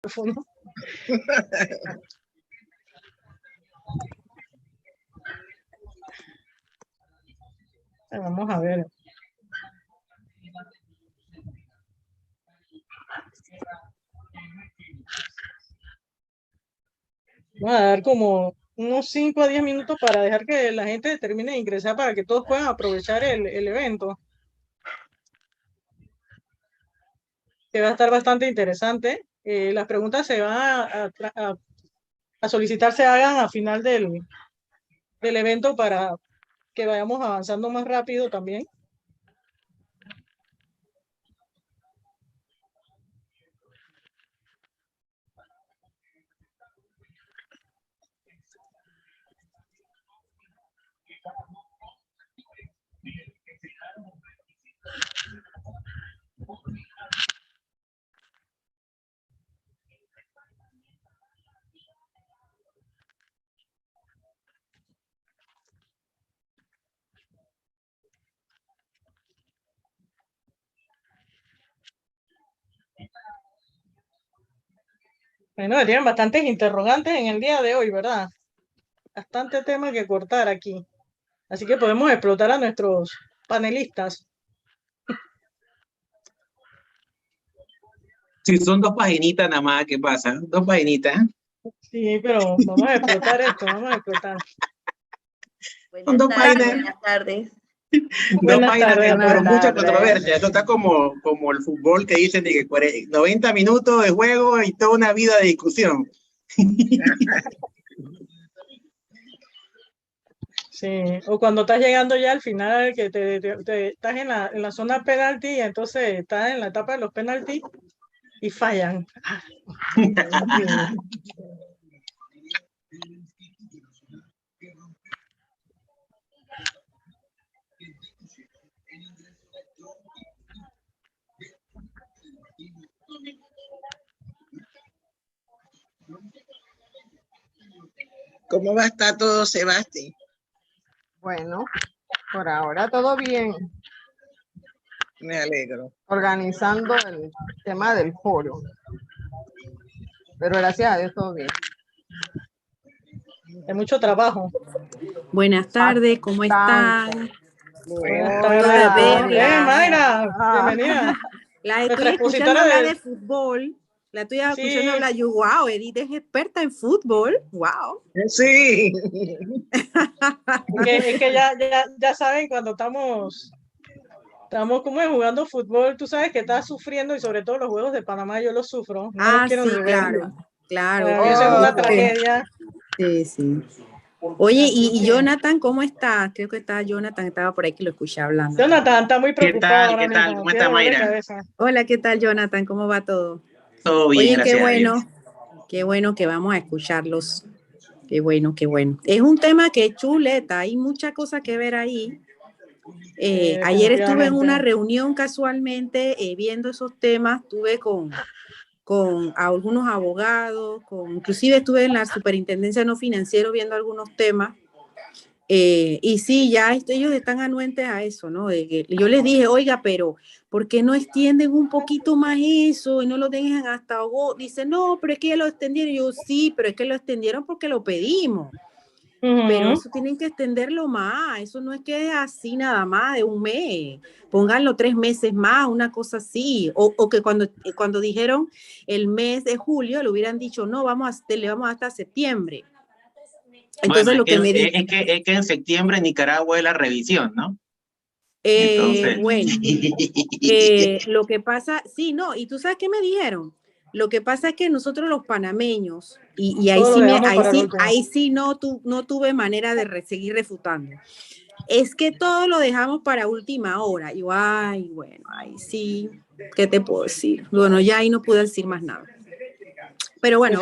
micrófono. Vamos a ver. Vamos a dar como unos 5 a 10 minutos para dejar que la gente termine de ingresar para que todos puedan aprovechar el evento. Que va a estar bastante interesante. Las preguntas se van a solicitar, se hagan a final del evento para que vayamos avanzando más rápido también. Bueno, tienen bastantes interrogantes en el día de hoy, ¿verdad? Bastante tema que cortar aquí. Así que podemos explotar a nuestros panelistas. Si son 2 paginitas nada más, ¿qué pasa? 2 paginitas. Sí, pero vamos a explotar esto, vamos a explotar. Son 2 páginas. Buenas tardes. 2 páginas, pero mucha tardes. controversia. Esto está como el fútbol que dicen de que 90 minutos de juego y toda una vida de discusión. Sí, o cuando estás llegando ya al final, que estás en la zona penalti y entonces estás en la etapa de los penaltis y fallan. ¿Cómo va a estar todo, Sebastián? Bueno, por ahora todo bien. Me alegro. Organizando el tema del foro. Pero gracias a Dios todo bien. Hay mucho trabajo. Buenas tardes, ¿cómo están? Buenas Hola, tardes. Mayra, bienvenida. La estoy Nuestra escuchando expositora hablar de- de fútbol. La estoy Sí. escuchando hablar. Yo, wow, Edith es experta en fútbol. Wow. Sí. Es que ya saben, cuando estamos como jugando fútbol, tú sabes que estás sufriendo y sobre todo los juegos de Panamá yo los sufro. No los quiero Sí, ni ver. claro. Claro. Para mí eso es una Ok. tragedia. Sí, sí. Oye, y Jonathan, ¿cómo está? Creo que está Jonathan, estaba por ahí que lo escuché hablando. Jonathan está muy ¿Qué preocupado tal? ahora ¿Qué tal? mismo, ¿Cómo tiene está dolor de Mayra? cabeza. Hola, ¿qué tal, Jonathan? ¿Cómo va todo? Todo bien, Oye, gracias a Dios. qué bueno que vamos a escucharlos. Qué bueno, qué bueno. Es un tema que es chuleta, hay mucha cosa que ver ahí. Ayer estuve en una reunión casualmente viendo esos temas, estuve con algunos abogados, inclusive estuve en la superintendencia no financiero viendo algunos temas. Y sí, ya ellos están anuentes a eso, ¿no? De que yo les dije, oiga, pero ¿por qué no extienden un poquito más eso y no lo dejan hasta agosto? Dice, no, pero es que ya lo extendieron. Y yo, sí, pero es que lo extendieron porque lo pedimos. Pero eso tienen que extenderlo más, eso no es que es así nada más de un mes, pónganlo 3 meses más, una cosa así, o que cuando dijeron el mes de julio, le hubieran dicho, no, le vamos hasta septiembre. Entonces Bueno, lo que me es que en septiembre en Nicaragua es la revisión, ¿no? Entonces... bueno, lo que pasa, sí, no, y tú sabes qué me dijeron. Lo que pasa es que nosotros los panameños, y ahí Todo sí, lo dejamos para el último. ahí sí no tuve manera de seguir refutando. Es que todo lo dejamos para última hora. Y yo, ay, bueno, ahí sí, ¿qué te puedo decir? Bueno, ya ahí no pude decir más nada. Pero bueno,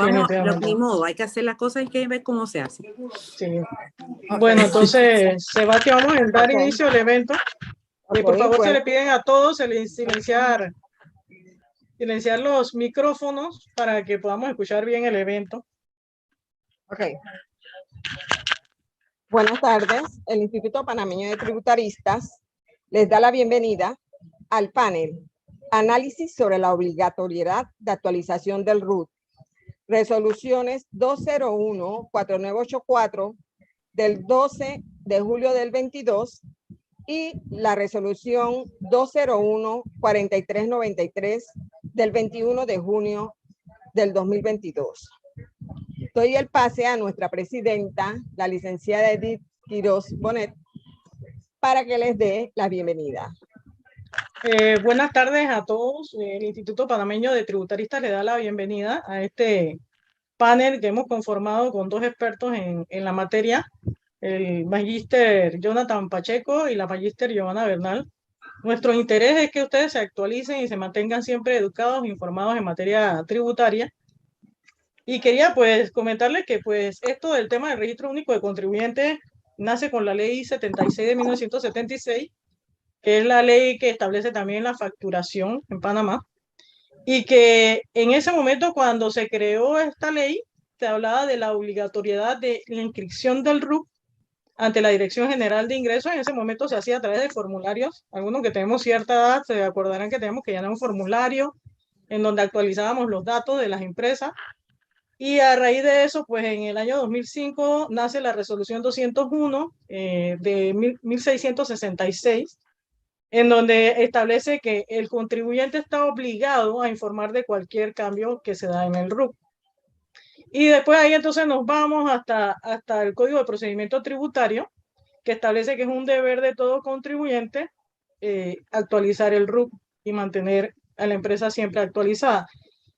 ni modo, hay que hacer las cosas, hay que ver cómo se hace. Sí. Bueno, entonces, Sebastián, vamos a dar inicio al evento. Por favor, se le piden a todos silenciar los micrófonos para que podamos escuchar bien el evento. Ok. Buenas tardes. El Instituto Panameño de Tributaristas les da la bienvenida al panel Análisis sobre la obligatoriedad de actualización del RUT resoluciones 201-4984 del 12 de julio del 22 y la resolución 201-4393 del 21 de junio del 2022. Doy el pase a nuestra presidenta, la licenciada Edith Quiroz Bonet, para que les dé la bienvenida. Buenas tardes a todos. El Instituto Panameño de Tributaristas le da la bienvenida a este panel que hemos conformado con dos expertos en la materia, el magíster Jonathan Pacheco y la magíster Giovanna Bernal. Nuestro interés es que ustedes se actualicen y se mantengan siempre educados e informados en materia tributaria. Y quería pues comentarles que pues esto del tema del registro único de contribuyentes nace con la ley 76 de 1976, que es la ley que establece también la facturación en Panamá, y que en ese momento cuando se creó esta ley, se hablaba de la obligatoriedad de la inscripción del RUC ante la Dirección General de Ingresos. En ese momento se hacía a través de formularios. Algunos que tenemos cierta edad se acordarán que tenemos que llenar un formulario en donde actualizábamos los datos de las empresas. Y a raíz de eso, pues en el año 2005 nace la resolución 201 de 1666, en donde establece que el contribuyente está obligado a informar de cualquier cambio que se da en el RUC. Y después ahí entonces nos vamos hasta el Código de Procedimiento Tributario, que establece que es un deber de todo contribuyente actualizar el RUC y mantener a la empresa siempre actualizada.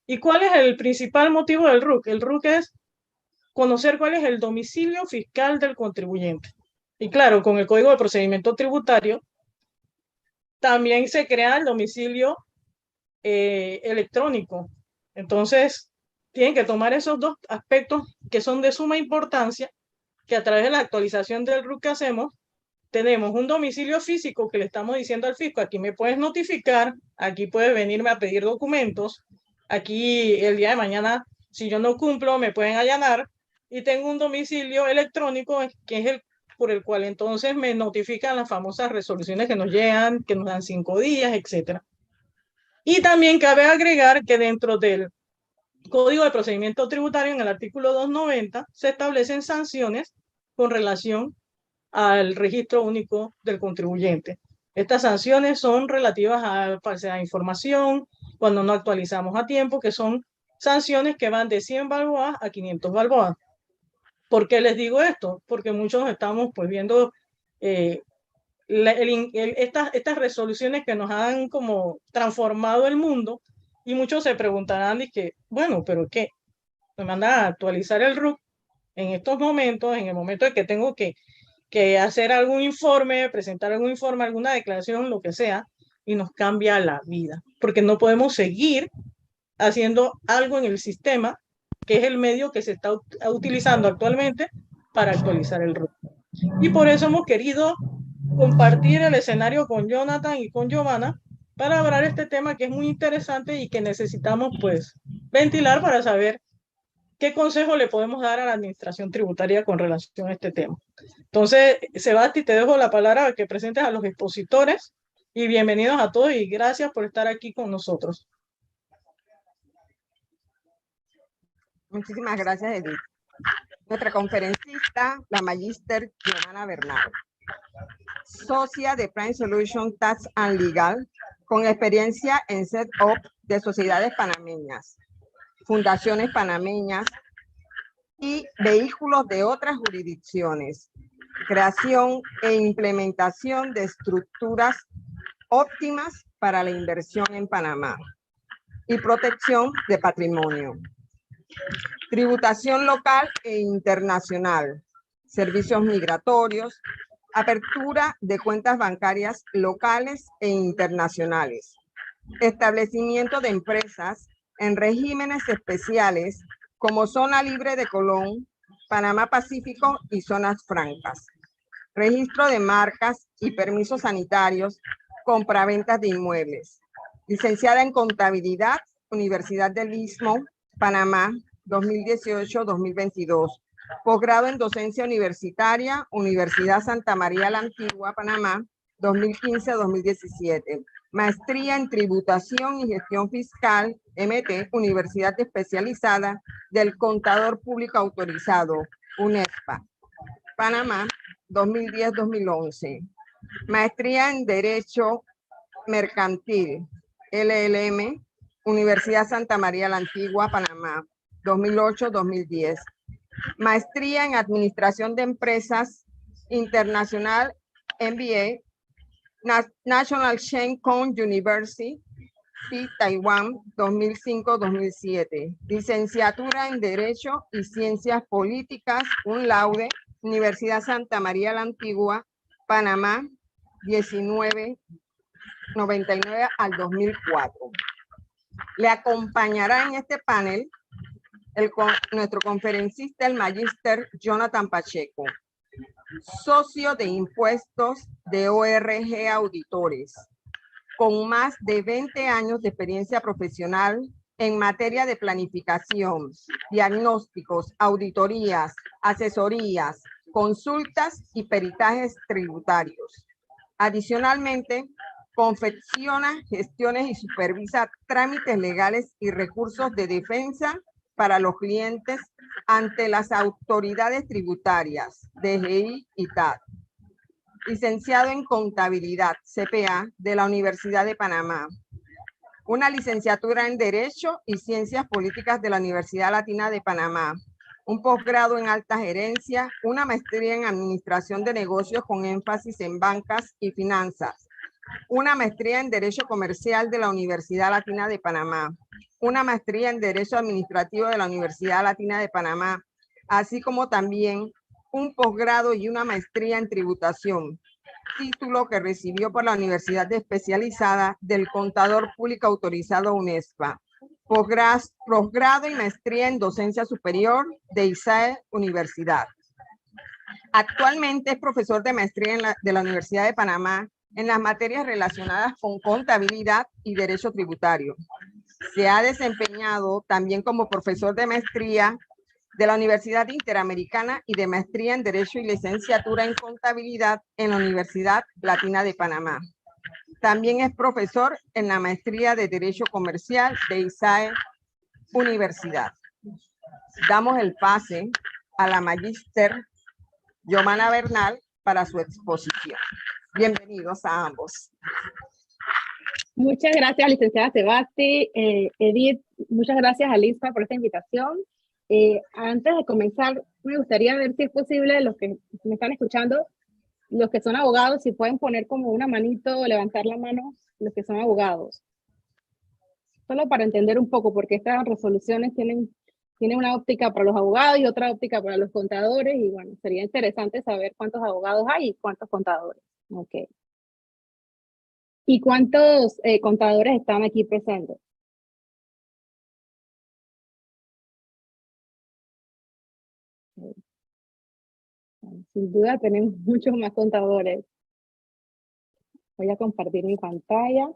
¿Y cuál es el principal motivo del RUC? El RUC es conocer cuál es el domicilio fiscal del contribuyente. Y claro, con el Código de Procedimiento Tributario también se crea el domicilio electrónico. Entonces, tienen que tomar esos dos aspectos que son de suma importancia, que a través de la actualización del RUC que hacemos, tenemos un domicilio físico que le estamos diciendo al fisco, aquí me puedes notificar, aquí puedes venirme a pedir documentos, aquí el día de mañana, si yo no cumplo, me pueden allanar, y tengo un domicilio electrónico que es el por el cual entonces me notifican las famosas resoluciones que nos llegan, que nos dan 5 días, etc. Y también cabe agregar que dentro del Código de Procedimiento Tributario, en el artículo 290, se establecen sanciones con relación al registro único del contribuyente. Estas sanciones son relativas a falsedad de información, cuando no actualizamos a tiempo, que son sanciones que van de 100 balboas a 500 balboas. ¿Por qué les digo esto? Porque muchos estamos pues viendo estas resoluciones que nos han como transformado el mundo, y muchos se preguntarán y que, bueno, ¿pero qué? Me mandan a actualizar el RUC en estos momentos, en el momento de que tengo que hacer algún informe, presentar algún informe, alguna declaración, lo que sea, y nos cambia la vida, porque no podemos seguir haciendo algo en el sistema, que es el medio que se está utilizando actualmente para actualizar el RUC. Y por eso hemos querido compartir el escenario con Jonathan y con Giovanna para hablar este tema que es muy interesante y que necesitamos pues ventilar para saber qué consejo le podemos dar a la administración tributaria con relación a este tema. Entonces, Sebasti, te dejo la palabra para que presentes a los expositores, y bienvenidos a todos y gracias por estar aquí con nosotros. Muchísimas gracias, Edith. Nuestra conferencista, la magíster Giovanna Bernal, socia de Prime Solution Tax and Legal, con experiencia en set-up de sociedades panameñas, fundaciones panameñas y vehículos de otras jurisdicciones, creación e implementación de estructuras óptimas para la inversión en Panamá y protección de patrimonio. Tributación local e internacional, servicios migratorios, apertura de cuentas bancarias locales e internacionales, establecimiento de empresas en regímenes especiales como Zona Libre de Colón, Panamá Pacífico y zonas francas, registro de marcas y permisos sanitarios, compraventas de inmuebles. Licenciada en Contabilidad, Universidad del Istmo, Panamá, 2018-2022. Posgrado en Docencia Universitaria, Universidad Santa María la Antigua, Panamá, 2015-2017. Maestría en Tributación y Gestión Fiscal MT, Universidad Especializada del Contador Público Autorizado, UNESPA, Panamá, 2010-2011. Maestría en Derecho Mercantil, LLM, Universidad Santa María la Antigua, Panamá, 2008-2010. Maestría en Administración de Empresas Internacional, MBA, National Shen Kong University, Taiwán, 2005-2007. Licenciatura en Derecho y Ciencias Políticas, cum laude, Universidad Santa María la Antigua, Panamá, 1999 al 2004. Le acompañará en este panel nuestro conferencista, el magíster Jonathan Pacheco, socio de impuestos de ORG Auditores, con más de 20 años de experiencia profesional en materia de planificación, diagnósticos, auditorías, asesorías, consultas y peritajes tributarios. Adicionalmente, confecciona gestiones y supervisa trámites legales y recursos de defensa para los clientes ante las autoridades tributarias, DGI y TAT. Licenciado en Contabilidad, CPA, de la Universidad de Panamá. Una licenciatura en Derecho y Ciencias Políticas de la Universidad Latina de Panamá. Un posgrado en Alta Gerencia, una maestría en Administración de Negocios con énfasis en bancas y finanzas. Una maestría en Derecho Comercial de la Universidad Latina de Panamá. Una maestría en Derecho Administrativo de la Universidad Latina de Panamá, así como también un posgrado y una maestría en Tributación, título que recibió por la Universidad Especializada del Contador Público Autorizado UNESPA. Posgrado y maestría en Docencia Superior de ISAE Universidad. Actualmente es profesor de maestría de la Universidad de Panamá en las materias relacionadas con contabilidad y derecho tributario. Se ha desempeñado también como profesor de maestría de la Universidad Interamericana y de maestría en Derecho y licenciatura en Contabilidad en la Universidad Latina de Panamá. También es profesor en la maestría de Derecho Comercial de ISAE Universidad. Damos el pase a la magíster Yomana Bernal para su exposición. Bienvenidos a ambos. Muchas gracias, licenciada Sebasti. Edith, muchas gracias a Lispa por esta invitación. Antes de comenzar, me gustaría ver si es posible, los que me están escuchando, los que son abogados, si pueden poner como una manito o levantar la mano, los que son abogados. Solo para entender un poco, porque estas resoluciones tienen una óptica para los abogados y otra óptica para los contadores, y bueno, sería interesante saber cuántos abogados hay y cuántos contadores. Ok. ¿Y cuántos contadores están aquí presentes? Sin duda tenemos muchos más contadores. Voy a compartir mi pantalla.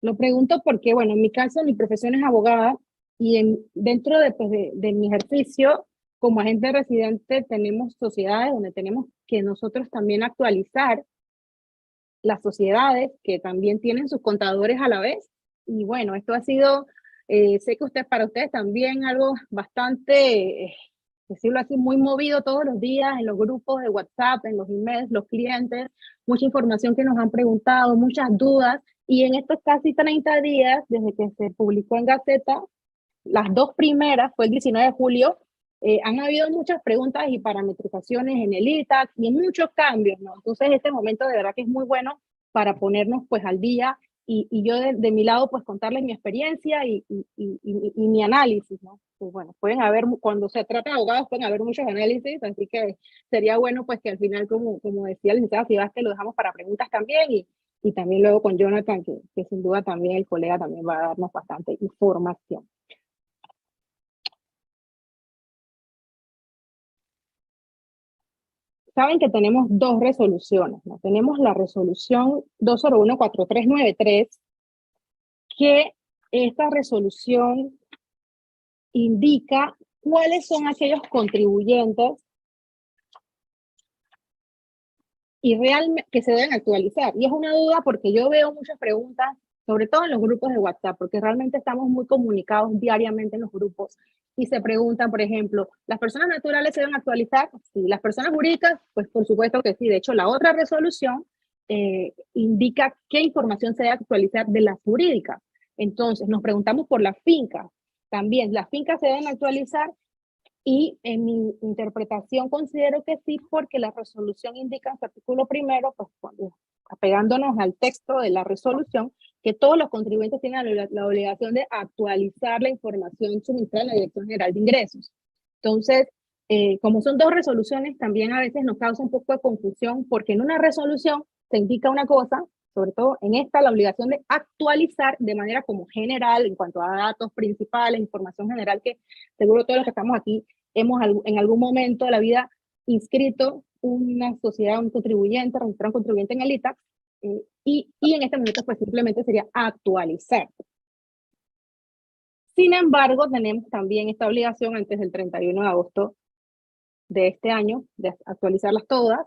Lo pregunto porque, bueno, en mi caso, mi profesión es abogada y dentro de mi ejercicio como agente residente tenemos sociedades donde tenemos que nosotros también actualizar las sociedades que también tienen sus contadores a la vez. Y bueno, esto ha sido, sé que para ustedes también algo bastante, decirlo así, muy movido todos los días en los grupos de WhatsApp, en los emails, los clientes, mucha información que nos han preguntado, muchas dudas. Y en estos casi 30 días, desde que se publicó en Gaceta, las dos primeras, fue el 19 de julio, han habido muchas preguntas y parametrizaciones en el ITAC y muchos cambios, ¿no? Entonces, este momento de verdad que es muy bueno para ponernos pues al día y yo de mi lado pues contarles mi experiencia y mi análisis, ¿no? Pues bueno, pueden haber, cuando se trata de abogados pueden haber muchos análisis, así que sería bueno pues que al final, como decía el licenciado Sebasti, lo dejamos para preguntas también y también luego con Jonathan, que sin duda también el colega también va a darnos bastante información. Saben que tenemos dos resoluciones, ¿no? Tenemos la resolución 201-4393, que esta resolución indica cuáles son aquellos contribuyentes y realmente que se deben actualizar. Y es una duda porque yo veo muchas preguntas, sobre todo en los grupos de WhatsApp, porque realmente estamos muy comunicados diariamente en los grupos y se preguntan, por ejemplo, ¿las personas naturales se deben actualizar? Sí. ¿Las personas jurídicas? Pues por supuesto que sí. De hecho, la otra resolución indica qué información se debe actualizar de las jurídicas. Entonces, nos preguntamos por las fincas. También, ¿las fincas se deben actualizar? Y en mi interpretación considero que sí, porque la resolución indica en su artículo primero, pues apegándonos al texto de la resolución, que todos los contribuyentes tienen la obligación de actualizar la información suministrada en la Dirección General de Ingresos. Entonces, como son dos resoluciones, también a veces nos causa un poco de confusión, porque en una resolución se indica una cosa, sobre todo en esta, la obligación de actualizar de manera como general, en cuanto a datos principales, información general, que seguro todos los que estamos aquí hemos en algún momento de la vida inscrito una sociedad, un contribuyente, registrado un contribuyente en el ITAX, y en este momento pues simplemente sería actualizar. Sin embargo, tenemos también esta obligación antes del 31 de agosto de este año, de actualizarlas todas,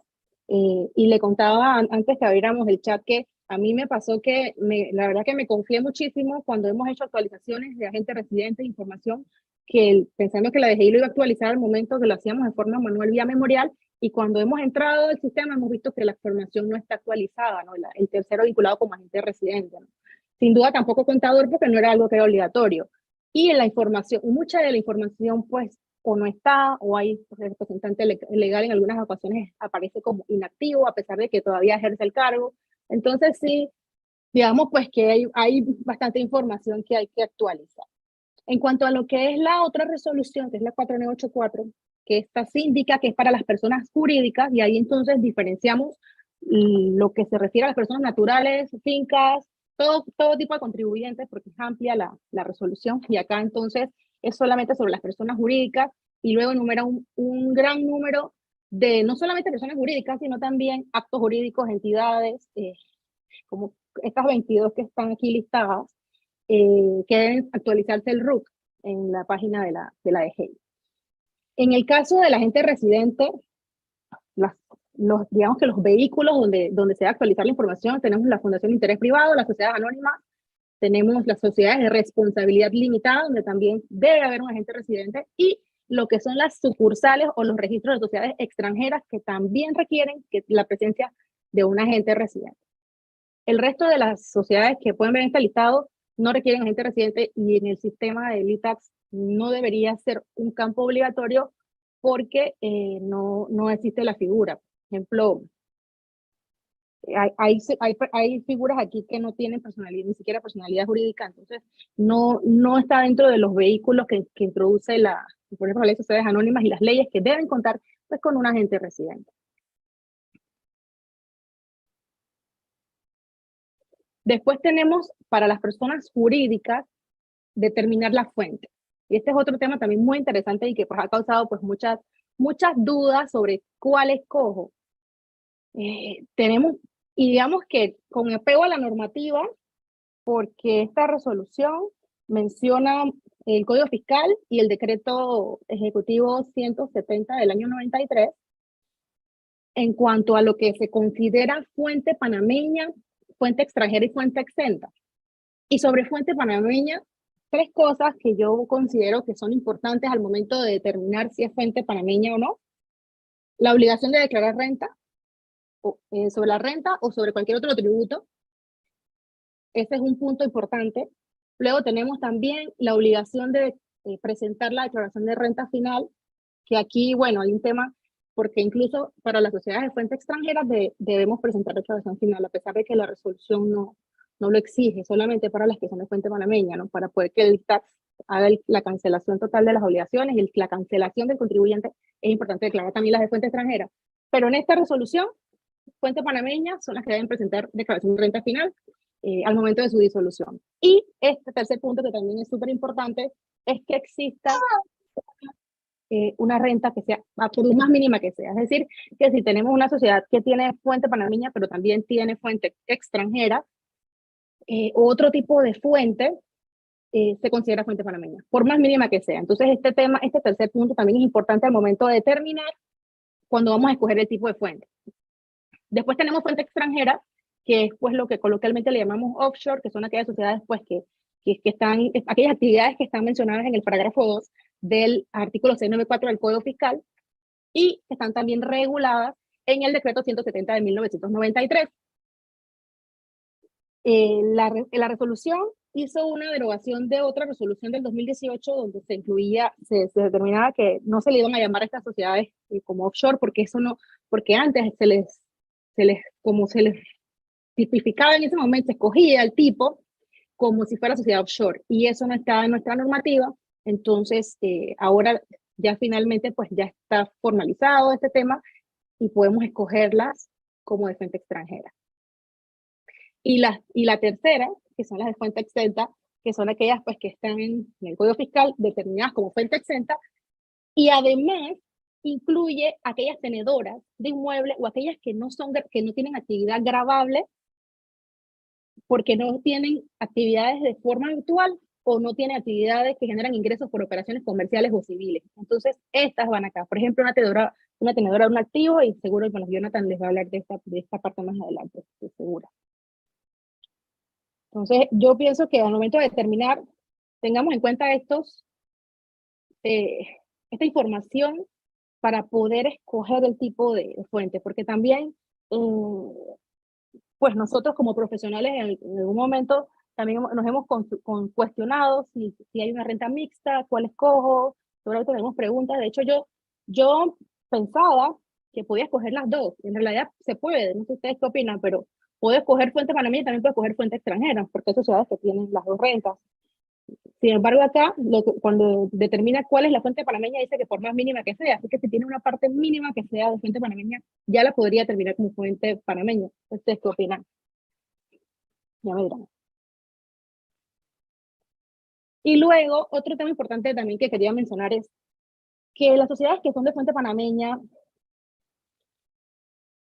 y le contaba antes que abriéramos el chat que a mí me pasó que la verdad que me confié muchísimo cuando hemos hecho actualizaciones de agente residente de información, que pensando que la DGI lo iba a actualizar al momento que lo hacíamos de forma manual vía memorial, y cuando hemos entrado al sistema hemos visto que la información no está actualizada, ¿no? El tercero vinculado como agente residente, ¿no? Sin duda tampoco contador, porque no era algo que era obligatorio. Y en la información, mucha de la información pues o no está, o hay representante legal en algunas ocasiones aparece como inactivo, a pesar de que todavía ejerce el cargo. Entonces sí, digamos pues que hay bastante información que hay que actualizar. En cuanto a lo que es la otra resolución, que es la 4984, que esta sí indica que es para las personas jurídicas, y ahí entonces diferenciamos lo que se refiere a las personas naturales, fincas, todo tipo de contribuyentes, porque es amplia la resolución, y acá entonces es solamente sobre las personas jurídicas, y luego enumera un gran número de no solamente personas jurídicas, sino también actos jurídicos, entidades, como estas 22 que están aquí listadas, que deben actualizarse el RUC en la página de la DGI. En el caso de la gente residente, digamos que los vehículos donde se debe actualizar la información, tenemos la Fundación de Interés Privado, las sociedades anónimas, tenemos las sociedades de responsabilidad limitada, donde también debe haber un agente residente, y lo que son las sucursales o los registros de sociedades extranjeras, que también requieren la presencia de un agente residente. El resto de las sociedades que pueden ver en este listado no requieren agente residente, y en el sistema del ITAX no debería ser un campo obligatorio porque no existe la figura. Por ejemplo, hay figuras aquí que no tienen personalidad, ni siquiera personalidad jurídica, entonces no está dentro de los vehículos que introduce por ejemplo, las sociedades anónimas y las leyes, que deben contar pues con un agente residente. Después tenemos para las personas jurídicas determinar la fuente. Y este es otro tema también muy interesante y que pues ha causado pues muchas dudas sobre cuál escojo. Tenemos, y digamos que con apego a la normativa, porque esta resolución menciona el Código Fiscal y el Decreto Ejecutivo 170 del año 93, en cuanto a lo que se considera fuente panameña, fuente extranjera y fuente exenta. Y sobre fuente panameña, 3 cosas que yo considero que son importantes al momento de determinar si es fuente panameña o no. La obligación de declarar renta, sobre la renta o sobre cualquier otro tributo. Ese es un punto importante. Luego tenemos también la obligación de presentar la declaración de renta final, que aquí, bueno, hay un tema, porque incluso para las sociedades de fuente extranjera debemos presentar declaración final, a pesar de que la resolución no lo exige, solamente para las que son de fuente panameña, ¿no? Para poder que el tax haga la cancelación total de las obligaciones, y la cancelación del contribuyente, es importante declarar también las de fuente extranjera. Pero en esta resolución, fuente panameña son las que deben presentar declaración de renta final al momento de su disolución. Y este tercer punto, que también es súper importante, es que exista una renta que sea, por más mínima que sea. Es decir, que si tenemos una sociedad que tiene fuente panameña, pero también tiene fuente extranjera, otro tipo de fuente, se considera fuente panameña, por más mínima que sea. Entonces este tercer punto también es importante al momento de determinar cuando vamos a escoger el tipo de fuente. Después tenemos fuente extranjera, que es pues lo que coloquialmente le llamamos offshore, que son aquellas sociedades pues que están, aquellas actividades que están mencionadas en el parágrafo 2 del artículo 694 del Código Fiscal y que están también reguladas en el decreto 170 de 1993. La resolución hizo una derogación de otra resolución del 2018 donde se incluía, se determinaba que no se le iban a llamar a estas sociedades como offshore porque eso no, porque antes como se les tipificaba en ese momento, se escogía el tipo como si fuera sociedad offshore y eso no estaba en nuestra normativa. Entonces ahora ya finalmente pues ya está formalizado este tema y podemos escogerlas como de fuente extranjera. Y la tercera, que son las de fuente exenta, que son aquellas pues que están en el Código Fiscal determinadas como fuente exenta, y además incluye aquellas tenedoras de inmuebles o aquellas que no tienen actividad gravable porque no tienen actividades de forma virtual o no tienen actividades que generan ingresos por operaciones comerciales o civiles. Entonces, estas van acá. Por ejemplo, una tenedora de un activo, y seguro, bueno, Jonathan les va a hablar de esta parte más adelante, estoy segura. Entonces, yo pienso que al momento de determinar, tengamos en cuenta esta información para poder escoger el tipo de fuente, porque también, pues nosotros como profesionales en algún momento también nos hemos cuestionado si hay una renta mixta, cuál escojo, seguramente tenemos preguntas. De hecho, yo pensaba que podía escoger las dos, en realidad se puede, no sé ustedes qué opinan, pero puedo escoger fuente panameña y también puedo escoger fuente extranjera, porque hay sociedades que tienen las dos rentas. Sin embargo, acá, cuando determina cuál es la fuente panameña, dice que por más mínima que sea, así que si tiene una parte mínima que sea de fuente panameña, ya la podría terminar como fuente panameña. ¿Ustedes qué opinan? Ya me dirán. Y luego, otro tema importante también que quería mencionar es que las sociedades que son de fuente panameña,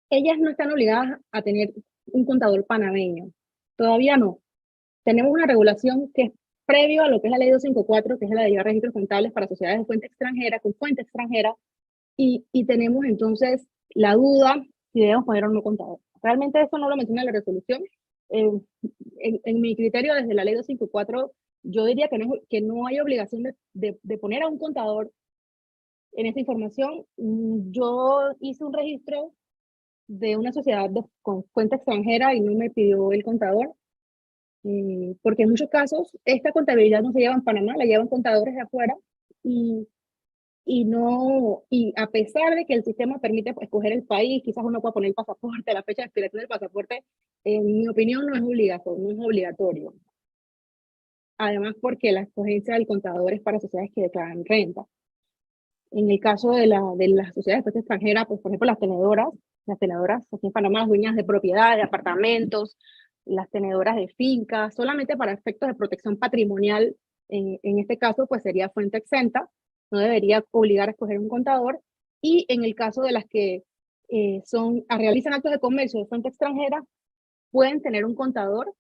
ellas no están obligadas a tener un contador panameño. Todavía no. Tenemos una regulación que es previo a lo que es la ley 254, que es la de llevar registros contables para sociedades de fuente extranjera, con fuente extranjera, y tenemos entonces la duda si debemos poner o no contador. Realmente eso no lo menciona la resolución. En mi criterio, desde la ley 254, yo diría que no hay obligación de poner a un contador en esa información. Yo hice un registro de una sociedad con cuenta extranjera y no me pidió el contador, porque en muchos casos esta contabilidad no se lleva en Panamá, la llevan contadores de afuera y a pesar de que el sistema permite escoger el país, quizás uno pueda poner el pasaporte, la fecha de expiración del pasaporte, en mi opinión no es obligatorio. Además, porque la escogencia del contador es para sociedades que declaran renta. En el caso de las sociedades de extranjera, pues por ejemplo las tenedoras aquí en Panamá, las dueñas de propiedades, de apartamentos, las tenedoras de fincas, solamente para efectos de protección patrimonial, en este caso pues sería fuente exenta, no debería obligar a escoger un contador, y en el caso de las que realizan actos de comercio de fuente extranjera, pueden tener un contador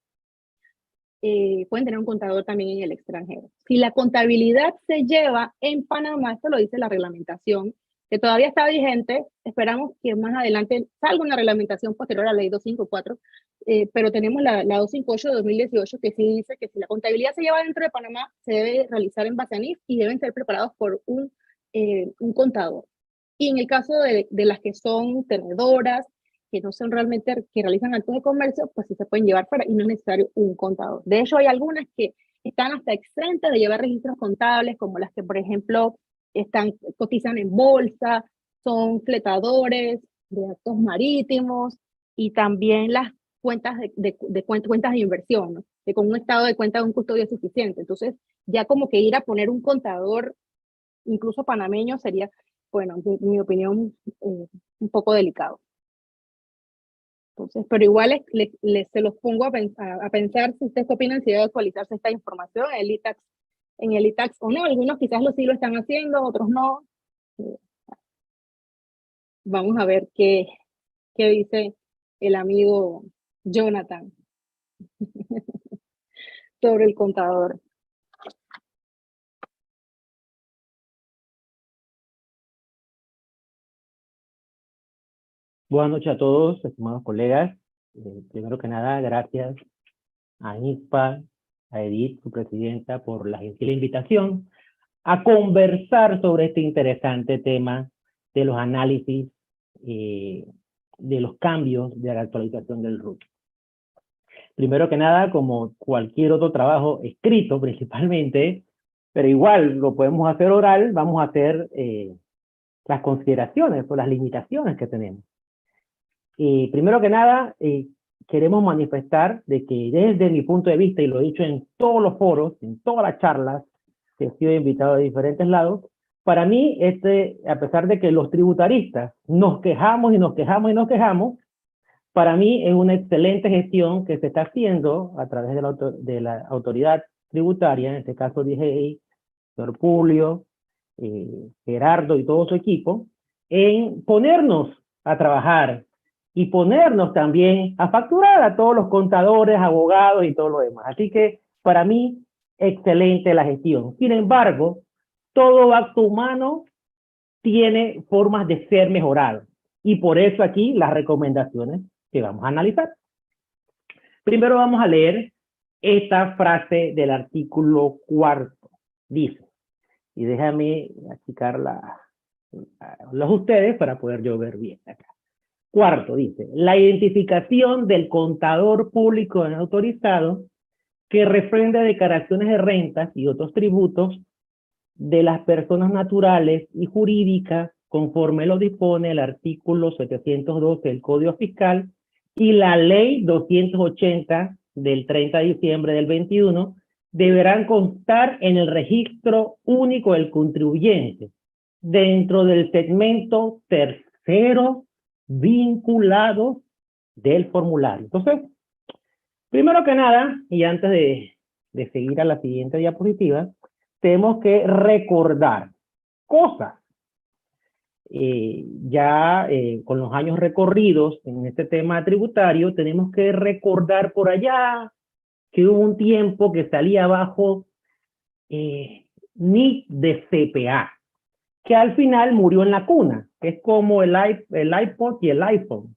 también en el extranjero. Si la contabilidad se lleva en Panamá, esto lo dice la reglamentación, que todavía está vigente, esperamos que más adelante salga una reglamentación posterior a la ley 254, pero tenemos la 258 de 2018 que sí dice que si la contabilidad se lleva dentro de Panamá, se debe realizar en Basanif y deben ser preparados por un contador. Y en el caso de las que son tenedoras, que no son realmente, que realizan actos de comercio, pues sí se pueden llevar fuera y no es necesario un contador. De hecho, hay algunas que están hasta exentas de llevar registros contables, como las que, por ejemplo, cotizan en bolsa, son fletadores de actos marítimos y también las cuentas cuentas de inversión, ¿no? Que con un estado de cuenta de un custodio es suficiente. Entonces, ya como que ir a poner un contador, incluso panameño, sería, bueno, en mi opinión, un poco delicado. Entonces, pero igual se los pongo a pensar si ustedes opinan si debe actualizarse esta información en el ITAX o no. Algunos quizás sí lo están haciendo, otros no. Vamos a ver qué dice el amigo Jonathan sobre el contador. Buenas noches a todos, estimados colegas. Primero que nada, gracias a INSPA, a Edith, su presidenta, por la gentil invitación a conversar sobre este interesante tema de los análisis de los cambios de la actualización del RUT. Primero que nada, como cualquier otro trabajo escrito principalmente, pero igual lo podemos hacer oral, vamos a hacer las consideraciones o las limitaciones que tenemos. Primero que nada, queremos manifestar de que desde mi punto de vista, y lo he dicho en todos los foros, en todas las charlas, que he sido invitado de diferentes lados, para mí, a pesar de que los tributaristas nos quejamos y nos quejamos y nos quejamos, para mí es una excelente gestión que se está haciendo a través de la autoridad tributaria, en este caso DGI, señor Publio, Gerardo y todo su equipo, en ponernos a trabajar y ponernos también a facturar a todos los contadores, abogados y todo lo demás. Así que para mí, excelente la gestión. Sin embargo, todo acto humano tiene formas de ser mejorado. Y por eso aquí las recomendaciones que vamos a analizar. Primero vamos a leer esta frase del artículo 4. Dice, y déjame achicar los ustedes para poder yo ver bien acá. Cuarto, dice, la identificación del contador público autorizado que refrenda declaraciones de rentas y otros tributos de las personas naturales y jurídicas conforme lo dispone el artículo 712 del Código Fiscal y la Ley 280 del 30 de diciembre del 21 deberán constar en el registro único del contribuyente dentro del segmento tercero vinculado del formulario. Entonces, primero que nada, y antes de seguir a la siguiente diapositiva, tenemos que recordar cosas. Con los años recorridos en este tema tributario, tenemos que recordar por allá que hubo un tiempo que salía abajo NIC de CPA, que al final murió en la cuna, que es como el iPod y el iPhone,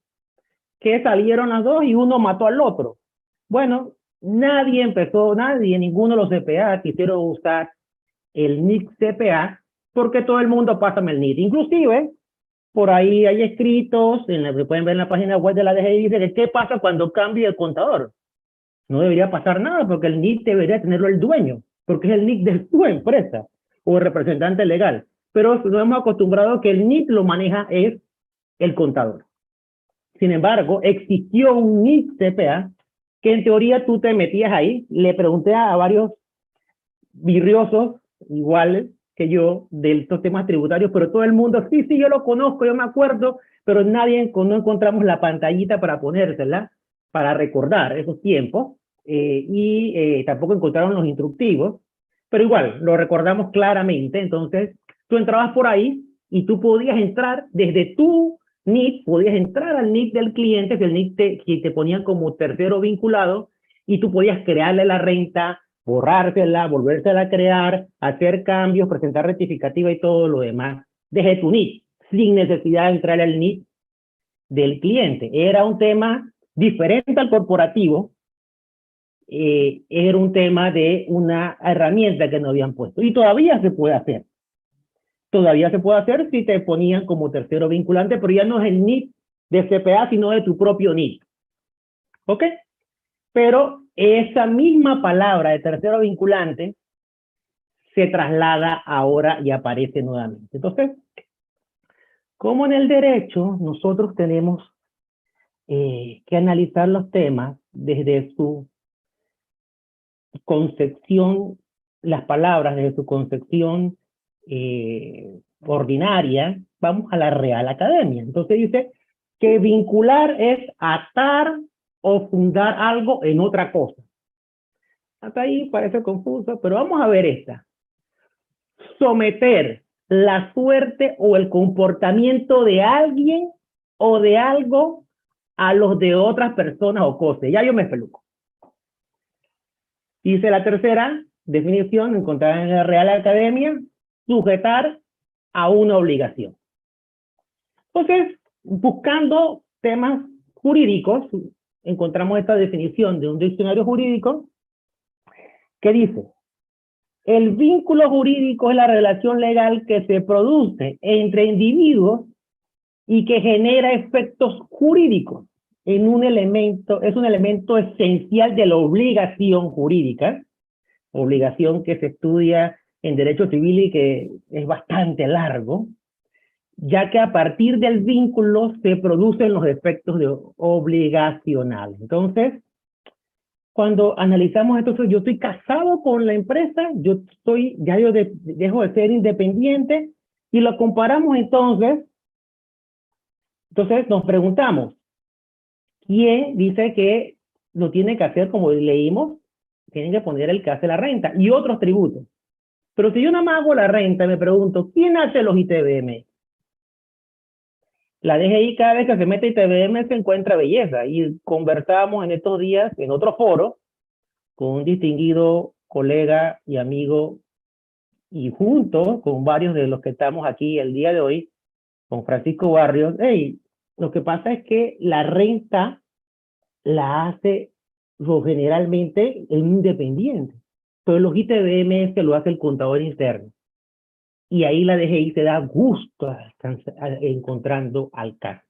que salieron las dos y uno mató al otro. Bueno, ninguno de los CPA quisieron usar el NIC CPA, porque todo el mundo pasa el NIC. Inclusive, por ahí hay escritos, en lo que pueden ver en la página web de la DGI, dice que qué pasa cuando cambie el contador. No debería pasar nada, porque el NIC debería tenerlo el dueño, porque es el NIC de su empresa, o el representante legal. Pero nos hemos acostumbrado a que el NIC lo maneja es el contador. Sin embargo, existió un NIC CPA, que en teoría tú te metías ahí, le pregunté a varios virriosos, iguales que yo, de estos temas tributarios, pero todo el mundo, sí, yo lo conozco, yo me acuerdo, pero no encontramos la pantallita para ponérsela, para recordar esos tiempos, tampoco encontraron los instructivos, pero igual, lo recordamos claramente. Entonces, tú entrabas por ahí y tú podías entrar desde tu NIC, podías entrar al NIC del cliente, que el NIC que te ponían como tercero vinculado, y tú podías crearle la renta, borrársela, volvérsela a crear, hacer cambios, presentar rectificativa y todo lo demás desde tu NIC, sin necesidad de entrar al NIC del cliente. Era un tema diferente al corporativo, era un tema de una herramienta que nos habían puesto. Y todavía se puede hacer. Todavía se puede hacer si te ponían como tercero vinculante, pero ya no es el NIC de CPA, sino de tu propio NIC. ¿Ok? Pero esa misma palabra de tercero vinculante se traslada ahora y aparece nuevamente. Entonces, como en el derecho, nosotros tenemos que analizar los temas desde su concepción, las palabras desde su concepción ordinaria, vamos a la Real Academia. Entonces dice que vincular es atar o fundar algo en otra cosa. Hasta ahí parece confuso, pero vamos a ver esta. Someter la suerte o el comportamiento de alguien o de algo a los de otras personas o cosas. Ya yo me peluco. Dice la tercera definición encontrada en la Real Academia, sujetar a una obligación. Entonces, buscando temas jurídicos, encontramos esta definición de un diccionario jurídico que dice: el vínculo jurídico es la relación legal que se produce entre individuos y que genera efectos jurídicos. Es un elemento esencial de la obligación jurídica, obligación que se estudia en derecho civil y que es bastante largo, ya que a partir del vínculo se producen los efectos obligacionales. Entonces, cuando analizamos esto, yo estoy casado con la empresa, yo dejo de ser independiente, y lo comparamos entonces nos preguntamos, ¿quién dice que lo tiene que hacer como leímos? Tienen que poner el que hace la renta y otros tributos. Pero si yo nada más hago la renta, me pregunto, ¿quién hace los ITBM? La DGI, cada vez que se mete ITBM, se encuentra belleza. Y conversamos en estos días, en otro foro, con un distinguido colega y amigo, y junto con varios de los que estamos aquí el día de hoy, con Francisco Barrios. Lo que pasa es que la renta la hace generalmente el independiente. Pero los ITBM es que lo hace el contador interno. Y ahí la DGI se da gusto encontrando al caso.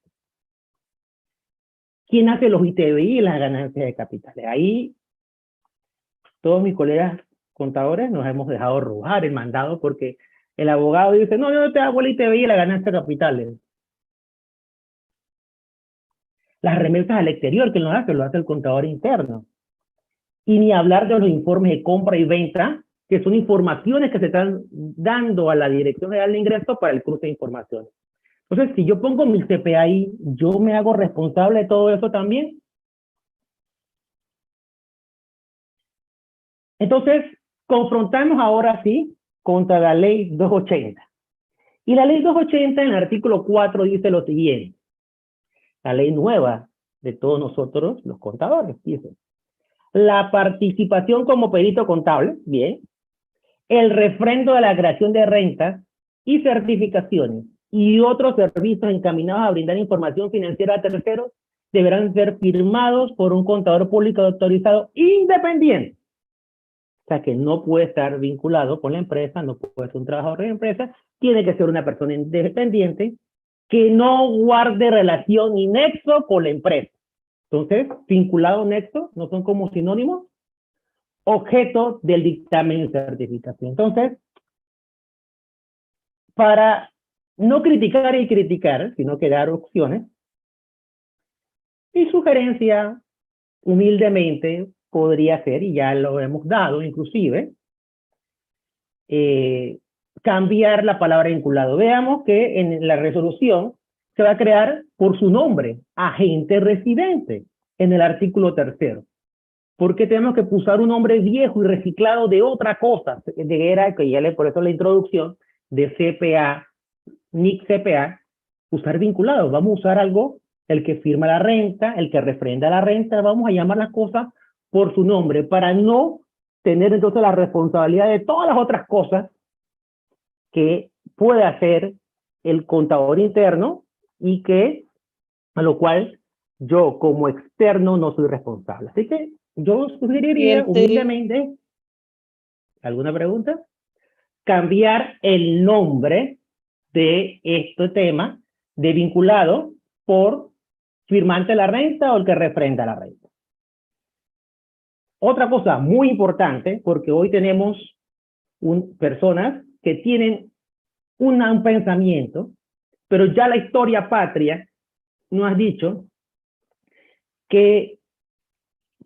¿Quién hace los ITBI y las ganancias de capitales? Ahí todos mis colegas contadores nos hemos dejado arrojar el mandado porque el abogado dice, no, yo no te hago el ITBI y la ganancia de capitales. Las remesas al exterior, ¿quién lo hace? Lo hace el contador interno. Y ni hablar de los informes de compra y venta, que son informaciones que se están dando a la Dirección General de Ingresos para el cruce de informaciones. Entonces, si yo pongo mi CPA ahí, ¿yo me hago responsable de todo eso también? Entonces, confrontamos ahora sí contra la ley 280. Y la ley 280 en el artículo 4 dice lo siguiente. La ley nueva de todos nosotros, los contadores, dice: la participación como perito contable, bien, el refrendo de la creación de rentas y certificaciones y otros servicios encaminados a brindar información financiera a terceros deberán ser firmados por un contador público autorizado independiente. O sea, que no puede estar vinculado con la empresa, no puede ser un trabajador de la empresa, tiene que ser una persona independiente que no guarde relación ni nexo con la empresa. Entonces, vinculado o nexo no son como sinónimos, objeto del dictamen de certificación. Entonces, para no criticar y criticar, sino que dar opciones, mi sugerencia, humildemente, podría ser, y ya lo hemos dado inclusive, cambiar la palabra vinculado. Veamos que en la resolución se va a crear por su nombre, agente residente, en el artículo 3. ¿Por qué tenemos que usar un nombre viejo y reciclado de otra cosa? Por eso la introducción de CPA, NIC CPA, usar vinculado. Vamos a usar algo, el que firma la renta, el que refrenda la renta, vamos a llamar las cosas por su nombre, para no tener entonces la responsabilidad de todas las otras cosas que puede hacer el contador interno y a lo cual yo como externo no soy responsable. Así que yo sugeriría humildemente, ¿alguna pregunta? Cambiar el nombre de este tema de vinculado por firmante de la renta o el que refrenda la renta. Otra cosa muy importante, porque hoy tenemos personas que tienen un pensamiento, pero ya la historia patria nos ha dicho que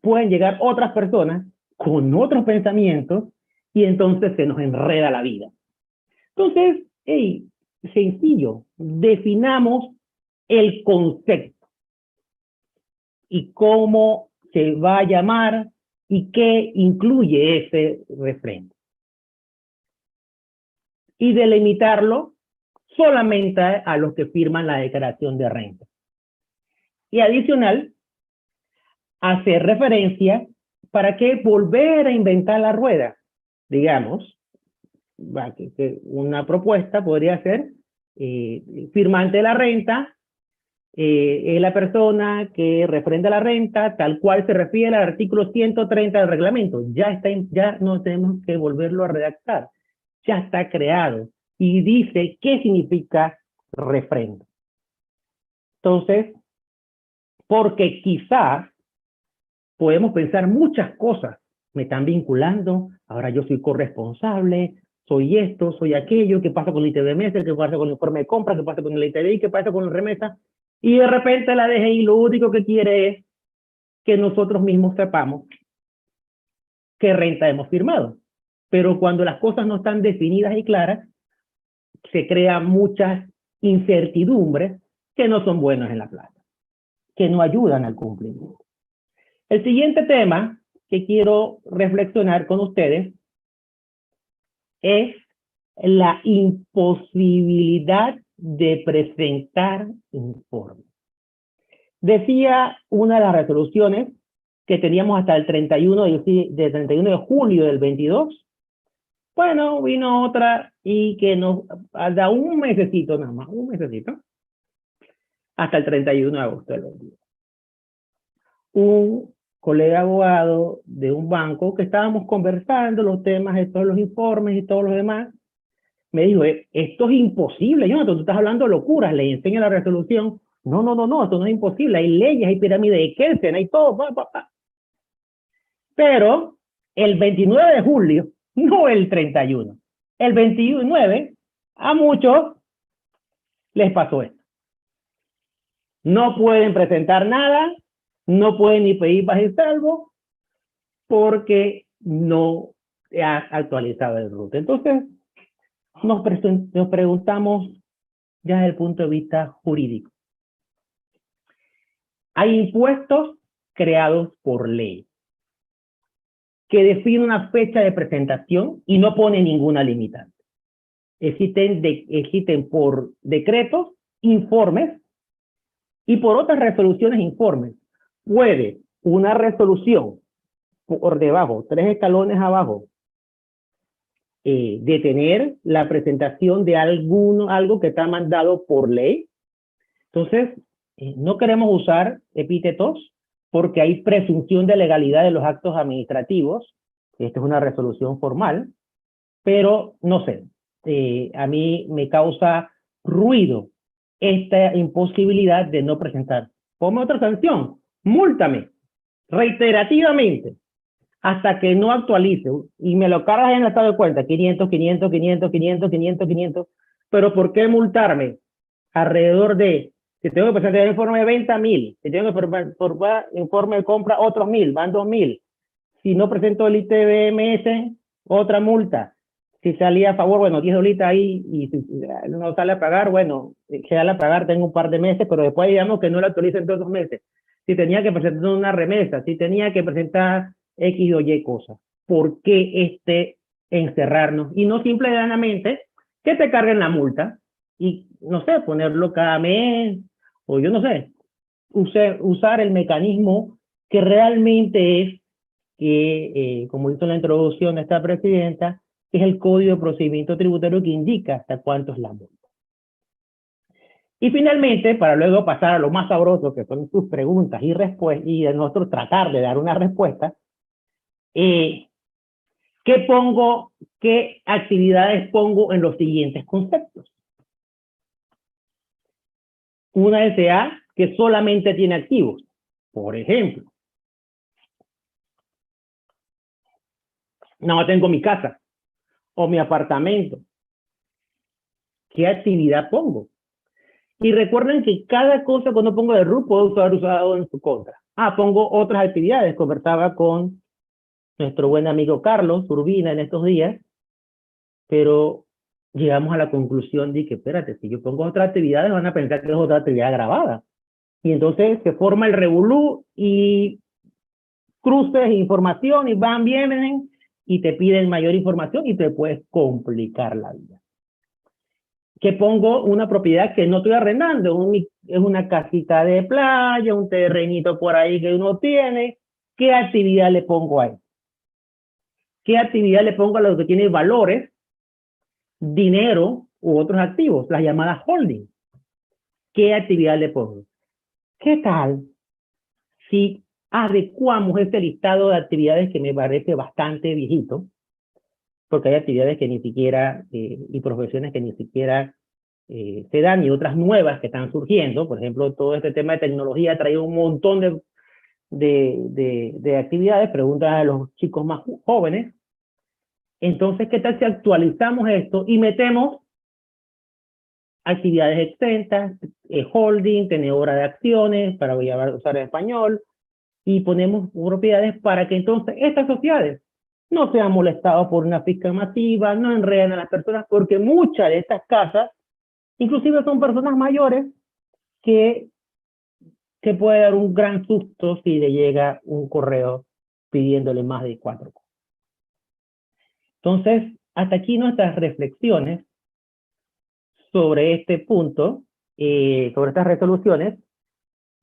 pueden llegar otras personas con otros pensamientos y entonces se nos enreda la vida. Entonces, sencillo, definamos el concepto y cómo se va a llamar y qué incluye ese refrendo. Y delimitarlo solamente a los que firman la declaración de renta. Y adicional, hacer referencia para que volver a inventar la rueda. Digamos, una propuesta podría ser firmante de la renta es la persona que refrenda la renta, tal cual se refiere al artículo 130 del reglamento. Ya no tenemos que volverlo a redactar. Ya está creado. Y dice qué significa refrendo. Entonces, porque quizás podemos pensar muchas cosas. Me están vinculando, ahora yo soy corresponsable, soy esto, soy aquello, ¿qué pasa con el ITBMS? ¿Qué pasa con el informe de compra? ¿Qué pasa con el ITBI? ¿Qué pasa con la remesa? Y de repente la DGI lo único que quiere es que nosotros mismos sepamos qué renta hemos firmado. Pero cuando las cosas no están definidas y claras, se crean muchas incertidumbres que no son buenas en la plata, que no ayudan al cumplimiento. El siguiente tema que quiero reflexionar con ustedes es la imposibilidad de presentar informes. Decía una de las resoluciones que teníamos hasta el 31 de julio del 22. Bueno, vino otra y que nos da un mesecito nada más, un mesecito, hasta el 31 de agosto del 22. Un colega abogado de un banco que estábamos conversando los temas de todos los informes y todos los demás, me dijo, esto es imposible, Jonathan, tú estás hablando locuras, le enseña la resolución. No, esto no es imposible, hay leyes, hay pirámides de Kelsen, hay todo, Pero el 29 de julio, no el 31, el 29, a muchos les pasó esto. No pueden presentar nada, no pueden ni pedir paz y salvo, porque no ha actualizado el RUT. Entonces, nos preguntamos ya desde el punto de vista jurídico. Hay impuestos creados por ley que definen una fecha de presentación y no pone ninguna limitante. Existen por decretos informes y por otras resoluciones informes. Puede una resolución por debajo, 3 escalones abajo, detener la presentación de algo que está mandado por ley. Entonces, no queremos usar epítetos porque hay presunción de legalidad de los actos administrativos. Esta es una resolución formal, pero no sé, a mí me causa ruido esta imposibilidad de no presentar. Ponme otra sanción, múltame reiterativamente hasta que no actualice y me lo cargas en el estado de cuenta, 500, 500, 500, 500, 500, 500, pero ¿por qué multarme alrededor de, si tengo que presentar el informe de venta, 1000, si tengo que presentar informe de compra, otros 1000, van 2000, si no presento el ITBMS, otra multa, si salía a favor, bueno, 10 dolitas ahí, y si no sale a pagar, bueno, sale a pagar, tengo un par de meses, pero después digamos que no lo actualicen todos los meses. Si tenía que presentar una remesa, si tenía que presentar X o Y cosas. ¿Por qué encerrarnos? Y no simple y llanamente que te carguen la multa y, no sé, ponerlo cada mes, o yo no sé, usar el mecanismo que realmente es, que como hizo en la introducción de esta presidenta, es el Código de Procedimiento Tributario que indica hasta cuánto es la multa. Y finalmente, para luego pasar a lo más sabroso, que son sus preguntas y respuestas, y de nosotros tratar de dar una respuesta, ¿qué actividades pongo en los siguientes conceptos? Una SA que solamente tiene activos. Por ejemplo, no tengo mi casa o mi apartamento. ¿Qué actividad pongo? Y recuerden que cada cosa cuando pongo de RUT puedo ser usado en su contra. Pongo otras actividades. Conversaba con nuestro buen amigo Carlos Urbina en estos días, pero llegamos a la conclusión de que, espérate, si yo pongo otras actividades van a pensar que es otra actividad grabada. Y entonces se forma el revolú y cruces, información, y vienen, y te piden mayor información y te puedes complicar la vida. Que pongo una propiedad que no estoy arrendando, es una casita de playa, un terrenito por ahí que uno tiene. ¿Qué actividad le pongo ahí? ¿Qué actividad le pongo a lo que tiene valores, dinero u otros activos, las llamadas holding? ¿Qué actividad le pongo? ¿qué tal si adecuamos este listado de actividades que me parece bastante viejito? Porque hay actividades que ni siquiera, y profesiones que ni siquiera se dan, y otras nuevas que están surgiendo. Por ejemplo, todo este tema de tecnología ha traído un montón de actividades, preguntan a los chicos más jóvenes. Entonces, ¿qué tal si actualizamos esto y metemos actividades extensas, holding, tenedora de acciones, para usar en español, y ponemos propiedades para que entonces estas sociedades no sean molestadas por una fiscal masiva, no enreden a las personas, porque muchas de estas casas, inclusive son personas mayores, que puede dar un gran susto si le llega un correo pidiéndole más de 4 cosas. Entonces, hasta aquí nuestras reflexiones sobre este punto, sobre estas resoluciones.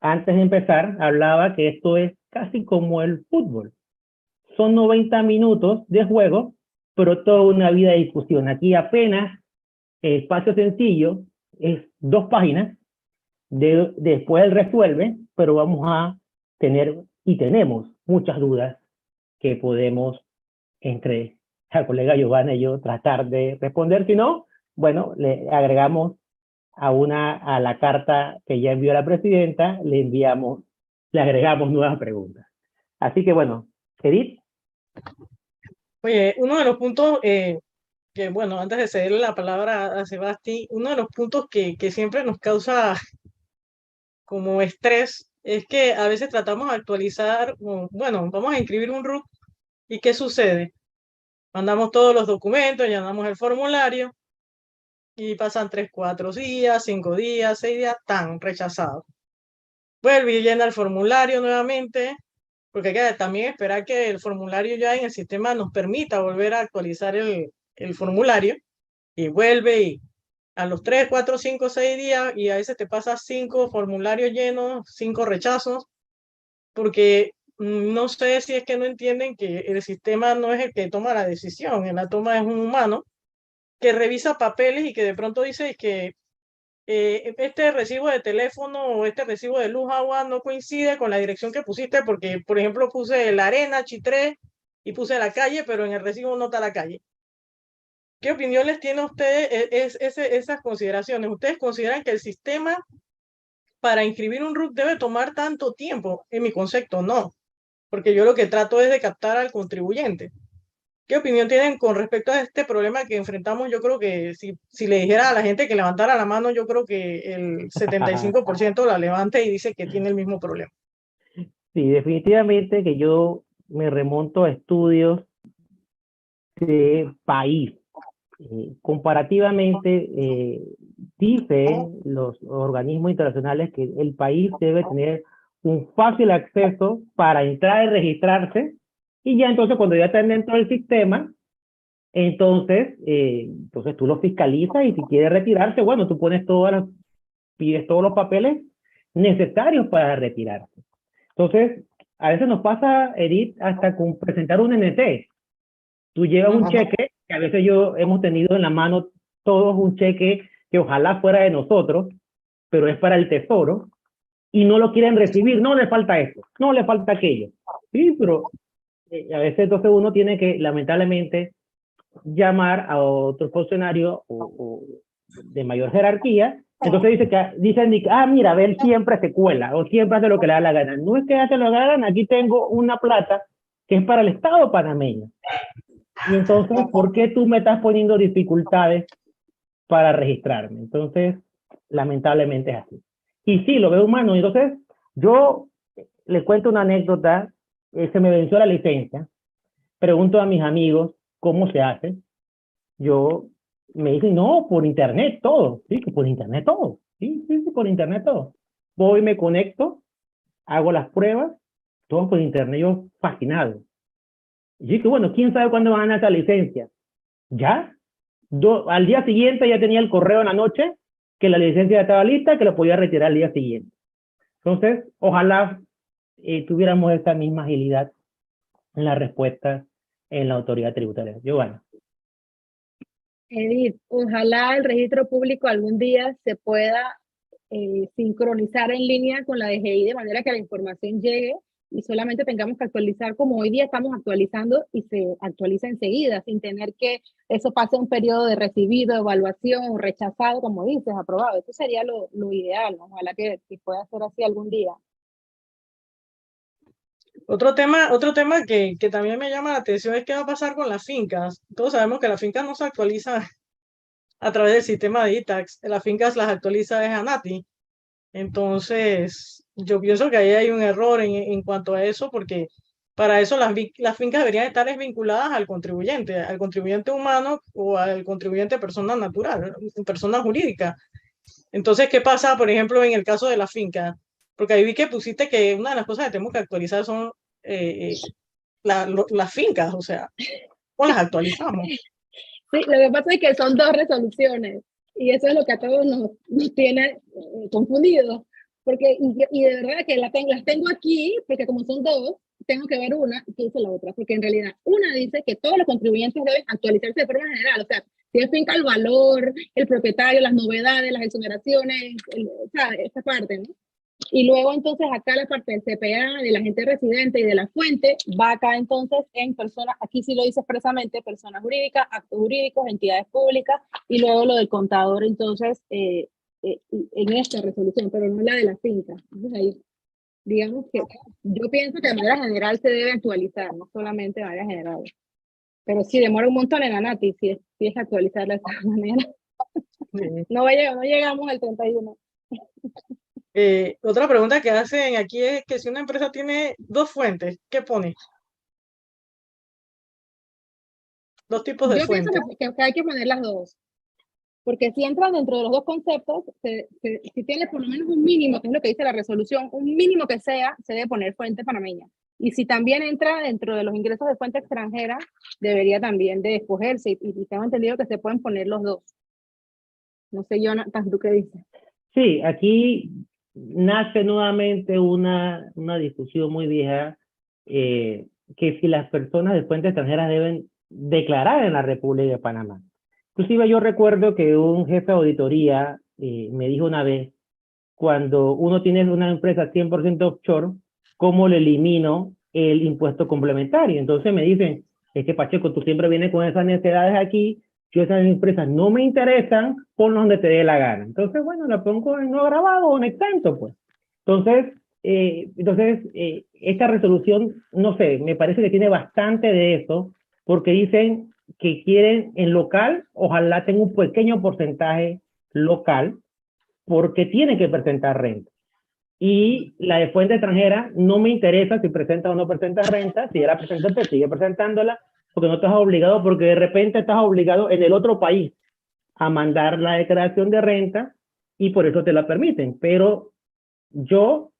Antes de empezar, hablaba que esto es casi como el fútbol. Son 90 minutos de juego, pero toda una vida de discusión. Aquí apenas espacio sencillo, es 2 páginas, después él resuelve, pero vamos a tener, y tenemos muchas dudas que podemos, entre la colega Giovanna y yo, tratar de responder. Si no, bueno, le agregamos a la carta que ya envió la presidenta, le agregamos nuevas preguntas. Así que bueno, Edith. Oye, uno de los puntos que, bueno, antes de cederle la palabra a Sebastián, uno de los puntos que siempre nos causa como estrés es que a veces tratamos de actualizar, bueno, vamos a inscribir un RUC, ¿y qué sucede? Mandamos todos los documentos, llenamos el formulario y pasan 3, 4 días, 5 días, 6 días, tan rechazado. Vuelve y llena el formulario nuevamente, porque hay que también esperar que el formulario ya en el sistema nos permita volver a actualizar el formulario, y vuelve y a los 3, 4, 5, 6 días, y a veces te pasas 5 formularios llenos, 5 rechazos, porque no sé si es que no entienden que el sistema no es el que toma la decisión, en la toma es un humano que revisa papeles y que de pronto dice que este recibo de teléfono o este recibo de luz, agua no coincide con la dirección que pusiste, porque, por ejemplo, puse la arena, Chitré, y puse la calle, pero en el recibo no está la calle. ¿Qué opinión les tiene a ustedes esas consideraciones? ¿Ustedes consideran que el sistema para inscribir un RUC debe tomar tanto tiempo? En mi concepto, no, porque yo lo que trato es de captar al contribuyente. ¿Qué opinión tienen con respecto a este problema que enfrentamos? Yo creo que si le dijera a la gente que levantara la mano, yo creo que el 75% la levanta y dice que tiene el mismo problema. Sí, definitivamente que yo me remonto a estudios de país. Comparativamente, dicen los organismos internacionales que el país debe tener un fácil acceso para entrar y registrarse, y ya entonces cuando ya están dentro del sistema, entonces tú lo fiscalizas, y si quieres retirarse, bueno, tú pides todos los papeles necesarios para retirarse. Entonces, a veces nos pasa, Edith, hasta con presentar un NT. Tú llevas un cheque, que a veces hemos tenido en la mano todos un cheque que ojalá fuera de nosotros, pero es para el tesoro, y no lo quieren recibir. No le falta esto, no le falta aquello. Sí, pero a veces entonces uno tiene que, lamentablemente, llamar a otro funcionario o de mayor jerarquía. Entonces dicen, mira, a ver, siempre se cuela, o siempre hace lo que le da la gana. No es que hace lo que le da la gana, aquí tengo una plata que es para el Estado panameño. Y entonces, ¿por qué tú me estás poniendo dificultades para registrarme? Entonces, lamentablemente es así. Y sí, lo veo humano. Entonces, yo le cuento una anécdota. Se me venció la licencia. Pregunto a mis amigos cómo se hace. Me dicen, no, por internet todo. Sí, que por internet todo. Sí, por internet todo. Voy, me conecto, hago las pruebas, todo por internet. Yo fascinado. Y dije, bueno, ¿quién sabe cuándo van a dar esa licencia? ¿Ya? Al día siguiente ya tenía el correo en la noche que la licencia ya estaba lista, que la podía retirar al día siguiente. Entonces, ojalá tuviéramos esa misma agilidad en la respuesta en la autoridad tributaria. Giovanna. Edith, ojalá el registro público algún día se pueda sincronizar en línea con la DGI de manera que la información llegue y solamente tengamos que actualizar como hoy día estamos actualizando y se actualiza enseguida sin tener que eso pase un periodo de recibido, evaluación, rechazado, como dices, aprobado. Eso sería lo ideal, ¿no? Ojalá que pueda ser así algún día. Otro tema que también me llama la atención es qué va a pasar con las fincas. Todos sabemos que las fincas no se actualizan a través del sistema de ITAX. Las fincas las actualiza es ANATI. Entonces, yo pienso que ahí hay un error en cuanto a eso, porque para eso las fincas deberían estar vinculadas al contribuyente humano o al contribuyente persona natural, persona jurídica. Entonces, ¿qué pasa, por ejemplo, en el caso de la finca? Porque ahí vi que pusiste que una de las cosas que tenemos que actualizar son las fincas, o sea, ¿cómo las actualizamos? Sí, lo que pasa es que son 2 resoluciones y eso es lo que a todos nos tiene confundidos, porque y de verdad que las tengo aquí, porque como son 2, tengo que ver una y qué dice la otra, porque en realidad una dice que todos los contribuyentes deben actualizarse de forma general, o sea, si es finca el valor, el propietario, las novedades, las exoneraciones, o sea, esa parte, ¿no? Y luego entonces acá la parte del CPA, del agente residente y de la fuente, va acá entonces en personas, aquí sí lo dice expresamente, personas jurídicas, actos jurídicos, entidades públicas, y luego lo del contador entonces en esta resolución, pero no la de la finca. Entonces ahí, digamos que yo pienso que de manera general se debe actualizar, no solamente de manera general. Pero sí demora un montón en ANATI, si es actualizarla de esta manera. No llegamos al 31. Otra pregunta que hacen aquí es que si una empresa tiene 2 fuentes, ¿qué pone? 2 tipos de Yo pienso fuentes. que hay que poner las 2, porque si entran dentro de los 2 conceptos, si tienes por lo menos un mínimo, que es lo que dice la resolución, un mínimo que sea, se debe poner fuente panameña. Y si también entra dentro de los ingresos de fuente extranjera, debería también de escogerse, y tengo entendido que se pueden poner los 2. No sé, Jonathan, ¿tú qué dices? Sí, aquí nace nuevamente una discusión muy vieja, que si las personas de fuentes extranjeras deben declarar en la República de Panamá. Inclusive yo recuerdo que un jefe de auditoría me dijo una vez, cuando uno tiene una empresa 100% offshore, ¿cómo le elimino el impuesto complementario? Entonces me dicen, es que Pacheco, tú siempre vienes con esas necesidades aquí, yo esas empresas no me interesan, ponlo donde te dé la gana. Entonces, bueno, la pongo en no grabado o en exento, pues. Entonces, esta resolución, no sé, me parece que tiene bastante de eso, porque dicen que quieren en local, ojalá tenga un pequeño porcentaje local, porque tiene que presentar renta. Y la de fuente extranjera no me interesa si presenta o no presenta renta, si era presentante, sigue presentándola, porque no estás obligado, porque de repente estás obligado en el otro país a mandar la declaración de renta y por eso te la permiten. Pero yo,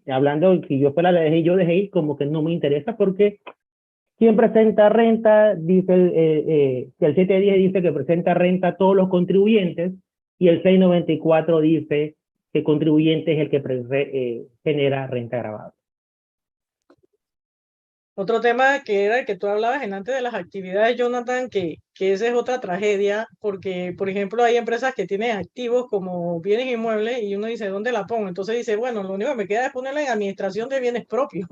hablando, si yo fuera la DGI, yo dejé como que no me interesa porque quien presenta renta, dice el 710 dice que presenta renta a todos los contribuyentes y el 694 dice que el contribuyente es el que genera renta grabada. Otro tema que era el que tú hablabas en antes de las actividades, Jonathan, que esa es otra tragedia, porque, por ejemplo, hay empresas que tienen activos como bienes inmuebles y uno dice, ¿dónde la pongo? Entonces dice, bueno, lo único que me queda es ponerla en administración de bienes propios.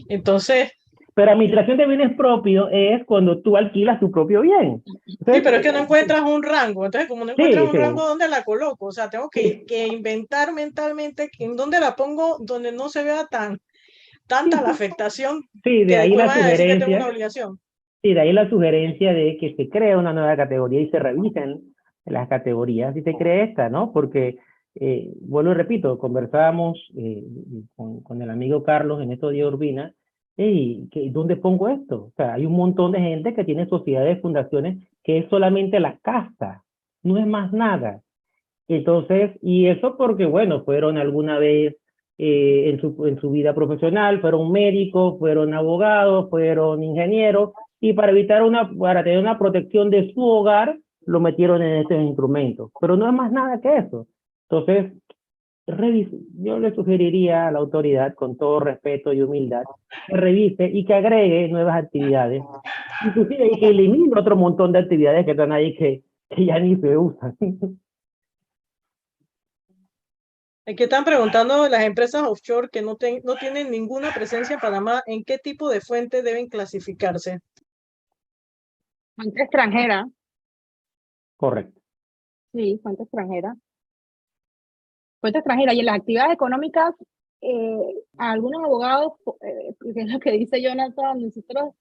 Entonces... Pero administración de bienes propios es cuando tú alquilas tu propio bien. Entonces, sí, pero es que no encuentras un rango. Entonces, como no encuentras un rango, ¿dónde la coloco? O sea, tengo que inventar mentalmente en dónde la pongo, donde no se vea tanta la afectación. Sí, de ahí la sugerencia. Obligación. Sí, de ahí la sugerencia de que se cree una nueva categoría y se revisen las categorías y se cree esta, ¿no? Porque, vuelvo y repito, conversábamos con el amigo Carlos en estos días Urbina, y ¿dónde pongo esto? O sea, hay un montón de gente que tiene sociedades, fundaciones, que es solamente la casta, no es más nada. Entonces, y eso porque, bueno, fueron alguna vez en su vida profesional, fueron médicos, fueron abogados, fueron ingenieros, y para tener una protección de su hogar, lo metieron en estos instrumentos. Pero no es más nada que eso. Entonces, yo le sugeriría a la autoridad, con todo respeto y humildad, que revise y que agregue nuevas actividades, inclusive y que elimine otro montón de actividades que están ahí que ya ni se usan. Aquí están preguntando las empresas offshore que no tienen ninguna presencia en Panamá, ¿en qué tipo de fuente deben clasificarse? Fuente extranjera, Correcto. sí, fuente extranjera. Fuente extranjera. Y en las actividades económicas, a algunos abogados, que es lo que dice Jonathan, nosotros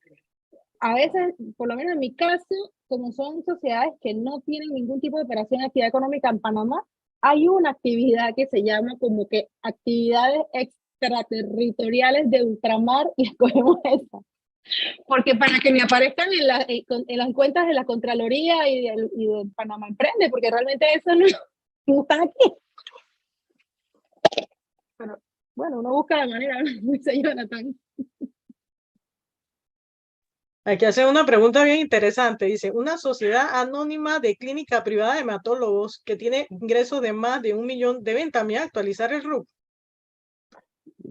a veces, por lo menos en mi caso, como son sociedades que no tienen ningún tipo de operación de actividad económica en Panamá, hay una actividad que se llama como que actividades extraterritoriales de ultramar y escogemos esa. Porque para que me aparezcan en las cuentas de la Contraloría y de Panamá Emprende, porque realmente eso no están aquí. Pero bueno, uno busca la manera, ¿no? Dice Jonathan. Aquí hace una pregunta bien interesante. Dice, una sociedad anónima de clínica privada de hematólogos que tiene ingresos de más de 1 millón, ¿deben también actualizar el RUC?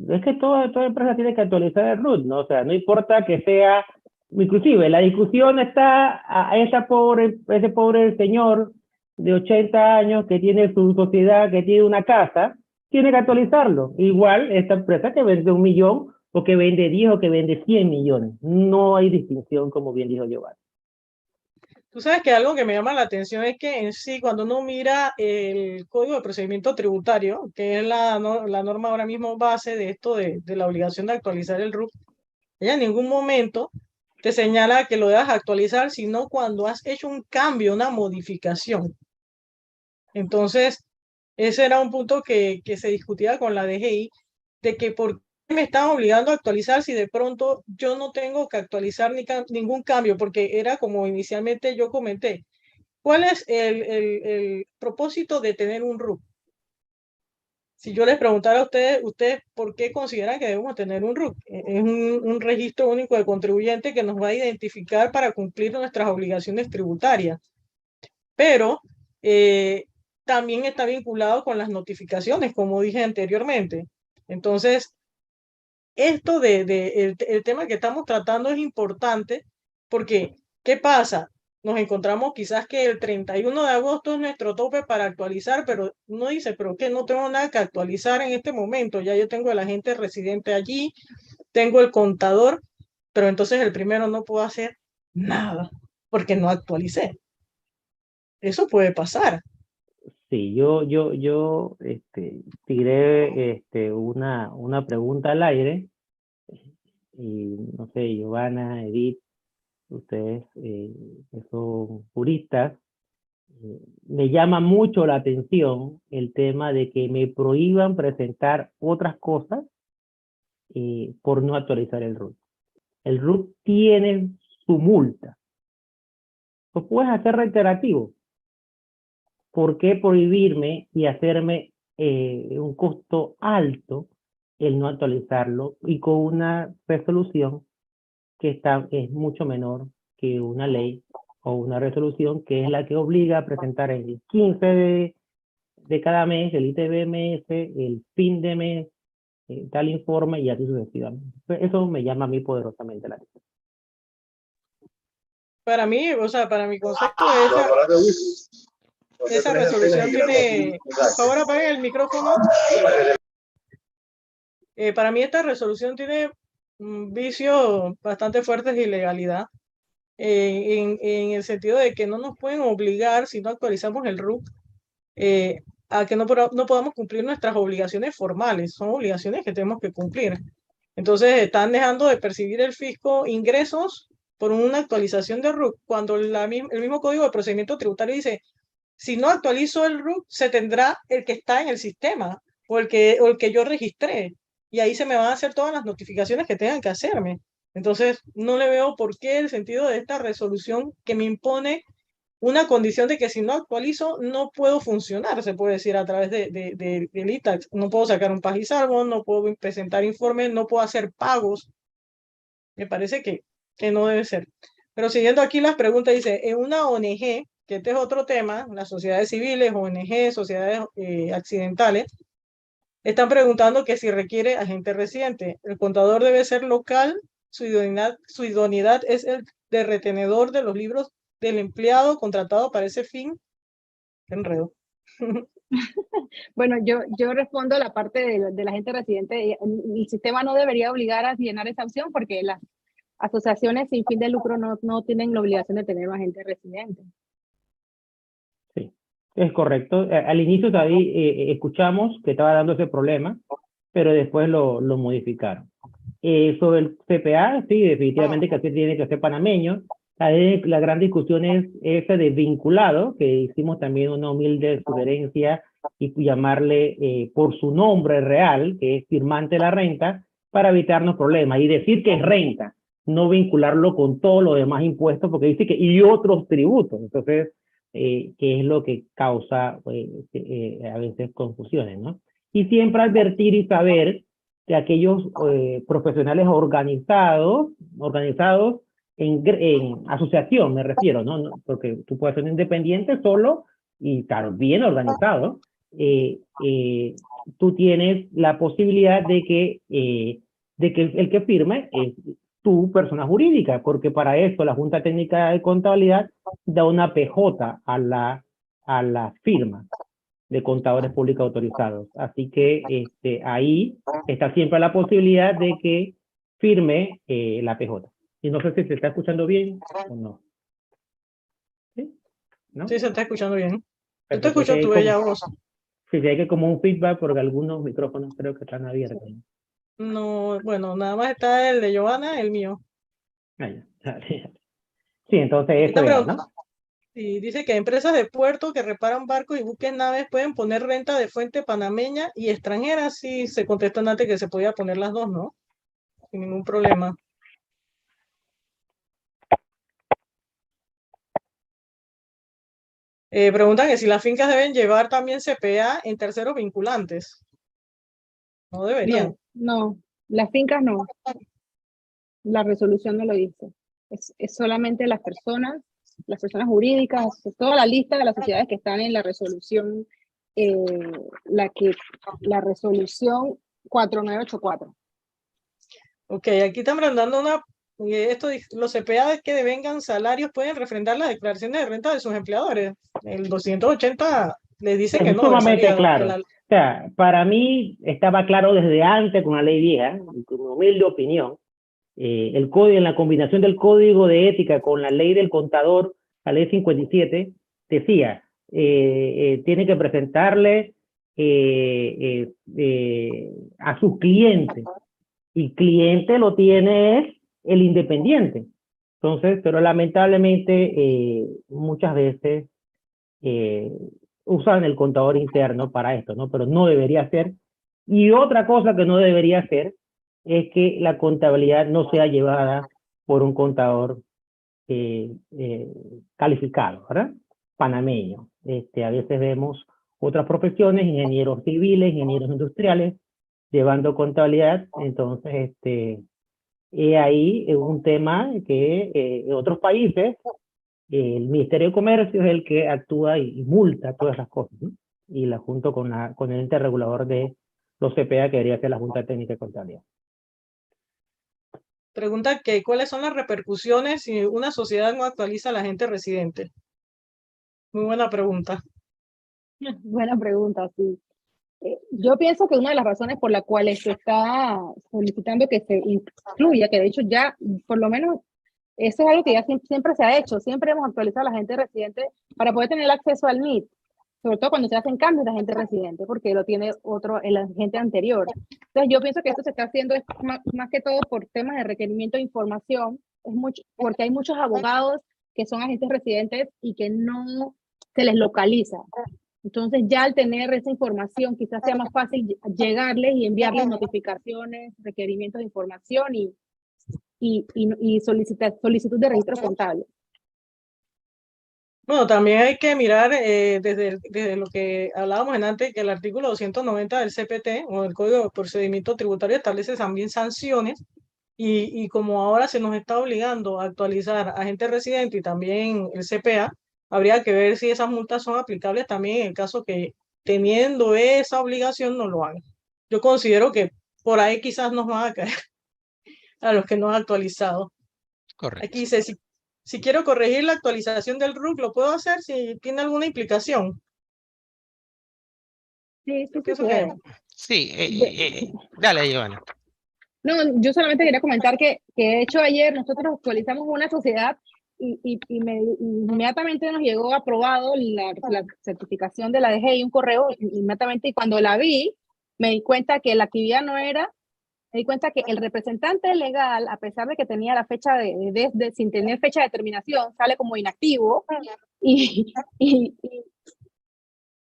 Es que toda empresa tiene que actualizar el RUT, ¿no? O sea, no importa que sea, inclusive la discusión está a ese pobre señor de 80 años que tiene su sociedad, que tiene una casa, tiene que actualizarlo. Igual esta empresa que vende 1 millón o que vende 10 o que vende 100 millones. No hay distinción, como bien dijo Giovanni. Tú sabes que algo que me llama la atención es que en sí, cuando uno mira el Código de Procedimiento Tributario, que es la norma ahora mismo base de esto de la obligación de actualizar el RUC, ella en ningún momento te señala que lo debas actualizar, sino cuando has hecho un cambio, una modificación. Entonces, ese era un punto que se discutía con la DGI, de que por qué me están obligando a actualizar si de pronto yo no tengo que actualizar ningún cambio, porque era como inicialmente yo comenté. ¿Cuál es el propósito de tener un RUC? Si yo les preguntara a ustedes por qué consideran que debemos tener un RUC. Es un registro único de contribuyente que nos va a identificar para cumplir nuestras obligaciones tributarias. Pero también está vinculado con las notificaciones, como dije anteriormente. Entonces, esto el tema que estamos tratando es importante porque, ¿qué pasa? Nos encontramos quizás que el 31 de agosto es nuestro tope para actualizar, pero uno dice, pero que no tengo nada que actualizar en este momento, ya yo tengo el agente residente allí, tengo el contador, pero entonces el primero no puedo hacer nada porque no actualicé. Eso puede pasar. Sí, yo tiré una pregunta al aire y no sé, Giovanna, Edith, ustedes que son juristas, me llama mucho la atención el tema de que me prohíban presentar otras cosas por no actualizar el RUT. El RUT tiene su multa. Lo puedes hacer reiterativo. ¿Por qué prohibirme y hacerme un costo alto el no actualizarlo y con una resolución que es mucho menor que una ley o una resolución que es la que obliga a presentar el 15 de cada mes, el ITBMS, el fin de mes, tal informe y así sucesivamente? Eso me llama a mí poderosamente la atención. Para mí, o sea, para mi concepto, esa resolución tiene... Por favor, apaguen el micrófono. Para mí esta resolución tiene vicios bastante fuertes de ilegalidad, en el sentido de que no nos pueden obligar, si no actualizamos el RUC, a que no podamos cumplir nuestras obligaciones formales. Son obligaciones que tenemos que cumplir. Entonces están dejando de percibir el fisco ingresos por una actualización de RUC, cuando el mismo Código de Procedimiento Tributario dice, si no actualizo el RUC, se tendrá el que está en el sistema o el que yo registré. Y ahí se me van a hacer todas las notificaciones que tengan que hacerme. Entonces, no le veo por qué el sentido de esta resolución que me impone una condición de que si no actualizo, no puedo funcionar, se puede decir a través del ITAX. No puedo sacar un pagisalvo, no puedo presentar informes, no puedo hacer pagos. Me parece que no debe ser. Pero siguiendo aquí las preguntas, dice, en una ONG, que este es otro tema, las sociedades civiles, ONG, sociedades accidentales, están preguntando que si requiere agente residente. El contador debe ser local, su idoneidad es el de retenedor de los libros del empleado contratado para ese fin. Qué enredo. Bueno, yo respondo a la parte de la gente residente. El sistema no debería obligar a llenar esa opción porque las asociaciones sin fin de lucro no tienen la obligación de tener más gente residente. Sí, es correcto. Al inicio todavía escuchamos que estaba dando ese problema, pero después lo modificaron. Sobre el CPA, sí, definitivamente que así tiene que ser panameño. La gran discusión es ese de vinculado, que hicimos también una humilde sugerencia y llamarle por su nombre real, que es firmante de la renta, para evitarnos problemas y decir que es renta, no vincularlo con todos los demás impuestos, porque dice que y otros tributos. Entonces, que es lo que causa a veces confusiones, ¿no? Y siempre advertir y saber que aquellos profesionales organizados en asociación, me refiero, ¿no? Porque tú puedes ser independiente solo y estar bien organizado. Tú tienes la posibilidad de que el que firme es tu persona jurídica, porque para eso la Junta Técnica de Contabilidad da una PJ a la firma de contadores públicos autorizados. Así que ahí está siempre la posibilidad de que firme la PJ. Y no sé si se está escuchando bien o no. ¿Sí? ¿No? Sí, se está escuchando bien. Yo te Perfecto, escucho tu bella voz. Sí, hay que como un feedback porque algunos micrófonos creo que están abiertos. No, bueno, nada más está el de Giovanna, el mío. Ah, ya. Sí, entonces Esta eso era, pregunta, ¿no? y dice que empresas de puerto que reparan barcos y buques naves pueden poner renta de fuente panameña y extranjera. Sí, se contestó antes que se podía poner las dos, ¿no? Sin ningún problema. Preguntan que si las fincas deben llevar también CPA en terceros vinculantes. No deberían. No, las fincas no. La resolución no lo dice. Es solamente las personas jurídicas, toda la lista de las sociedades que están en la resolución, la resolución 4984. Ok, aquí están mandando los CPA que devengan salarios pueden refrendar las declaraciones de renta de sus empleadores. El 280 les dice que Es no de sumamente salida, claro. O sea, para mí estaba claro desde antes con la ley vieja, con mi humilde opinión, el código, en la combinación del código de ética con la ley del contador, la ley 57, decía, tiene que presentarle a sus clientes, y cliente lo tiene es el independiente. Entonces, pero lamentablemente muchas veces usan el contador interno para esto, ¿no? Pero no debería ser. Y otra cosa que no debería ser es que la contabilidad no sea llevada por un contador calificado, ¿verdad? Panameño. A veces vemos otras profesiones, ingenieros civiles, ingenieros industriales, llevando contabilidad. Entonces, ahí es un tema que en otros países el Ministerio de Comercio es el que actúa y multa todas esas cosas, ¿no? Y junto con el ente regulador de los CPA, que debería ser la Junta Técnica de Contabilidad. Pregunta que cuáles son las repercusiones si una sociedad no actualiza a la gente residente. Muy buena pregunta. Buena pregunta, sí. Yo pienso que una de las razones por las cuales se está solicitando que se incluya, que de hecho ya, por lo menos, eso es algo que ya siempre se ha hecho, siempre hemos actualizado a la gente residente para poder tener acceso al MIT, sobre todo cuando se hacen cambios de agente residente, porque lo tiene el agente anterior. Entonces yo pienso que esto se está haciendo más que todo por temas de requerimiento de información, porque hay muchos abogados que son agentes residentes y que no se les localiza. Entonces ya al tener esa información quizás sea más fácil llegarles y enviarles notificaciones, requerimientos de información y solicitud de registro contable. Bueno, también hay que mirar desde lo que hablábamos antes, que el artículo 290 del CPT o del Código de Procedimiento Tributario establece también sanciones y como ahora se nos está obligando a actualizar agente residente y también el CPA, habría que ver si esas multas son aplicables también en el caso que teniendo esa obligación no lo hagan. Yo considero que por ahí quizás nos van a caer a los que no han actualizado. Correcto. Aquí dice, si quiero corregir la actualización del RUC, ¿lo puedo hacer si tiene alguna implicación? Sí, sí, Pienso puede. Sí, dale, Giovanna. No, yo solamente quería comentar que de hecho ayer nosotros actualizamos una sociedad y inmediatamente nos llegó aprobado la certificación de la DGI, un correo inmediatamente, y cuando la vi, me di cuenta que la actividad no era, me di cuenta que el representante legal, a pesar de que tenía la fecha sin tener fecha de terminación, sale como inactivo y, y, y,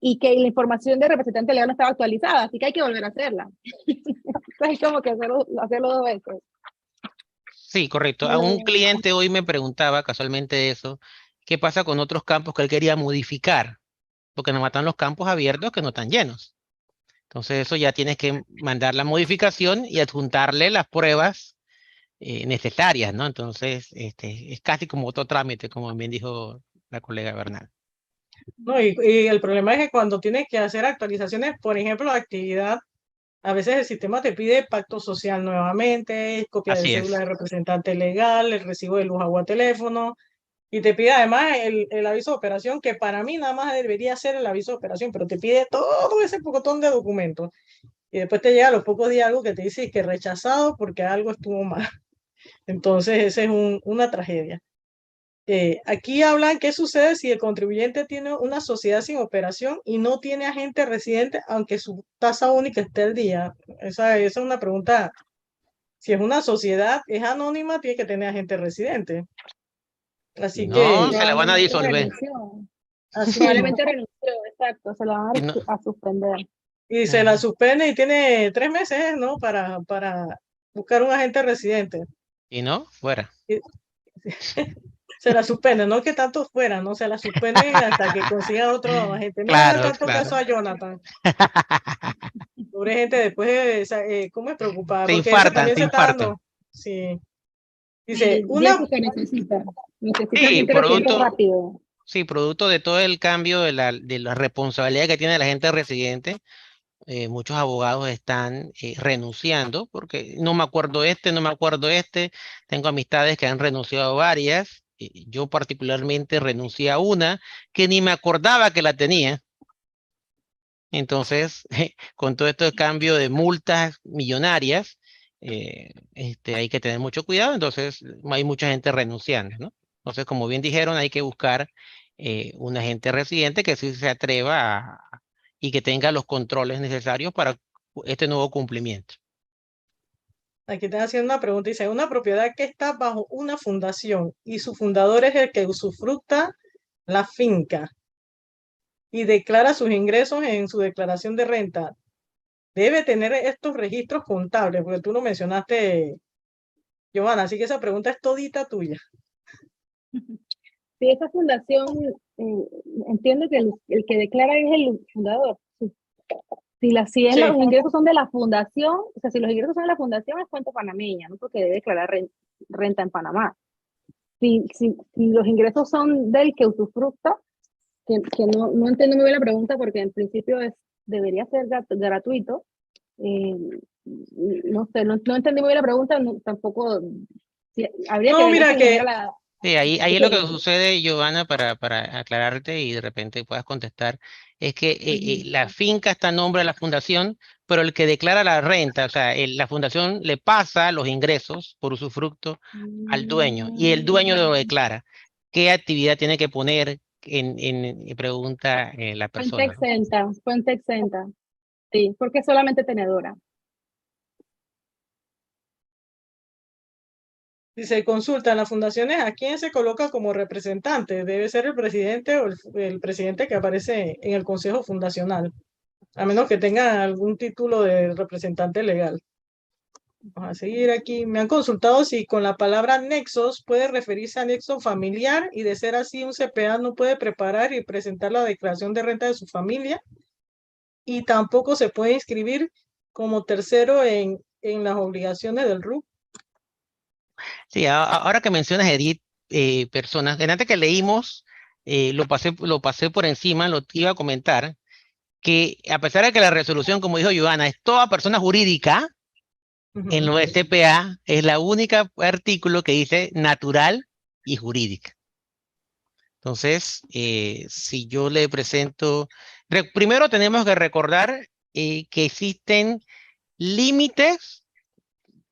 y que la información del representante legal no estaba actualizada, así que hay que volver a hacerla. Entonces, como que hacerlo 2 veces. Sí, correcto. A un cliente hoy me preguntaba casualmente eso, ¿qué pasa con otros campos que él quería modificar? Porque nos matan los campos abiertos que no están llenos. Entonces eso ya tienes que mandar la modificación y adjuntarle las pruebas necesarias, ¿no? Entonces, es casi como otro trámite, como bien dijo la colega Bernal. No, y el problema es que cuando tienes que hacer actualizaciones, por ejemplo, la actividad, a veces el sistema te pide pacto social nuevamente, copia de Así cédula es. de representante legal, el recibo de luz, agua, teléfono, y te pide además el aviso de operación, que para mí nada más debería ser el aviso de operación, pero te pide todo ese pocotón de documentos. Y después te llega a los pocos días algo que te dice que rechazado porque algo estuvo mal. Entonces, esa es una tragedia. Aquí hablan qué sucede si el contribuyente tiene una sociedad sin operación y no tiene agente residente, aunque su tasa única esté al día. Esa es una pregunta. Si es una sociedad, es anónima, tiene que tener agente residente. Si Así no, que, se la van a Probablemente disolver. renunció. así, Probablemente renunció, exacto, se la van Y no, a suspender. y se la suspende y tiene 3 meses, ¿no? Para buscar un agente residente. y no, fuera. Y- Se la suspende, no que tanto fuera, no se la suspenden hasta que consiga otro agente. No le hagan Claro, tanto claro. caso a Jonathan. Pobre gente, después, ¿cómo es preocupada? Te Porque eso infartan, también te se está infartan. dando. Sí. Dice, Y una, eso se necesita. Necesita Sí, gente residente rápido. producto de todo el cambio de la responsabilidad que tiene la gente residente, muchos abogados están renunciando porque no me acuerdo no me acuerdo tengo amistades que han renunciado a varias, yo particularmente renuncié a una que ni me acordaba que la tenía. Entonces, con todo este cambio de multas millonarias, hay que tener mucho cuidado, entonces hay mucha gente renunciando, ¿no? Entonces, como bien dijeron, hay que buscar un agente residente que sí se atreva y que tenga los controles necesarios para este nuevo cumplimiento. aquí están haciendo una pregunta, dice, una propiedad que está bajo una fundación y su fundador es el que usufructa la finca y declara sus ingresos en su declaración de renta, debe tener estos registros contables, porque tú lo mencionaste, Giovanna, así que esa pregunta es todita tuya. Si esa fundación, entiendo que el que declara es el fundador. Si los ingresos son de la fundación, o sea, si los ingresos son de la fundación es cuenta panameña, ¿no? Porque debe declarar renta en Panamá. Si los ingresos son del que usufructa, que no entiendo muy bien la pregunta porque en principio debería ser gratuito. No sé, no entendí muy bien la pregunta, tampoco habría que No, ver mira quién que genera la... Sí, ahí lo que sucede, Giovanna, para aclararte y de repente puedas contestar, es que la finca está a nombre de la fundación, pero el que declara la renta, o sea, la fundación le pasa los ingresos por usufructo al dueño y el dueño lo declara. ¿Qué actividad tiene que poner pregunta la persona, ¿no? Fuente exenta, sí, porque es solamente tenedora. dice, consulta en las fundaciones, ¿a quién se coloca como representante? Debe ser el presidente o el presidente que aparece en el consejo fundacional, a menos que tenga algún título de representante legal. Vamos a seguir aquí. Me han consultado si con la palabra nexos puede referirse a nexo familiar y de ser así un CPA no puede preparar y presentar la declaración de renta de su familia y tampoco se puede inscribir como tercero en las obligaciones del RUC. Sí, ahora que mencionas, Edith, personas, antes que leímos, lo pasé por encima, lo iba a comentar, que a pesar de que la resolución, como dijo Joana, es toda persona jurídica, en lo de CPA es la única artículo que dice natural y jurídica. Entonces, si yo le presento Primero tenemos que recordar que existen límites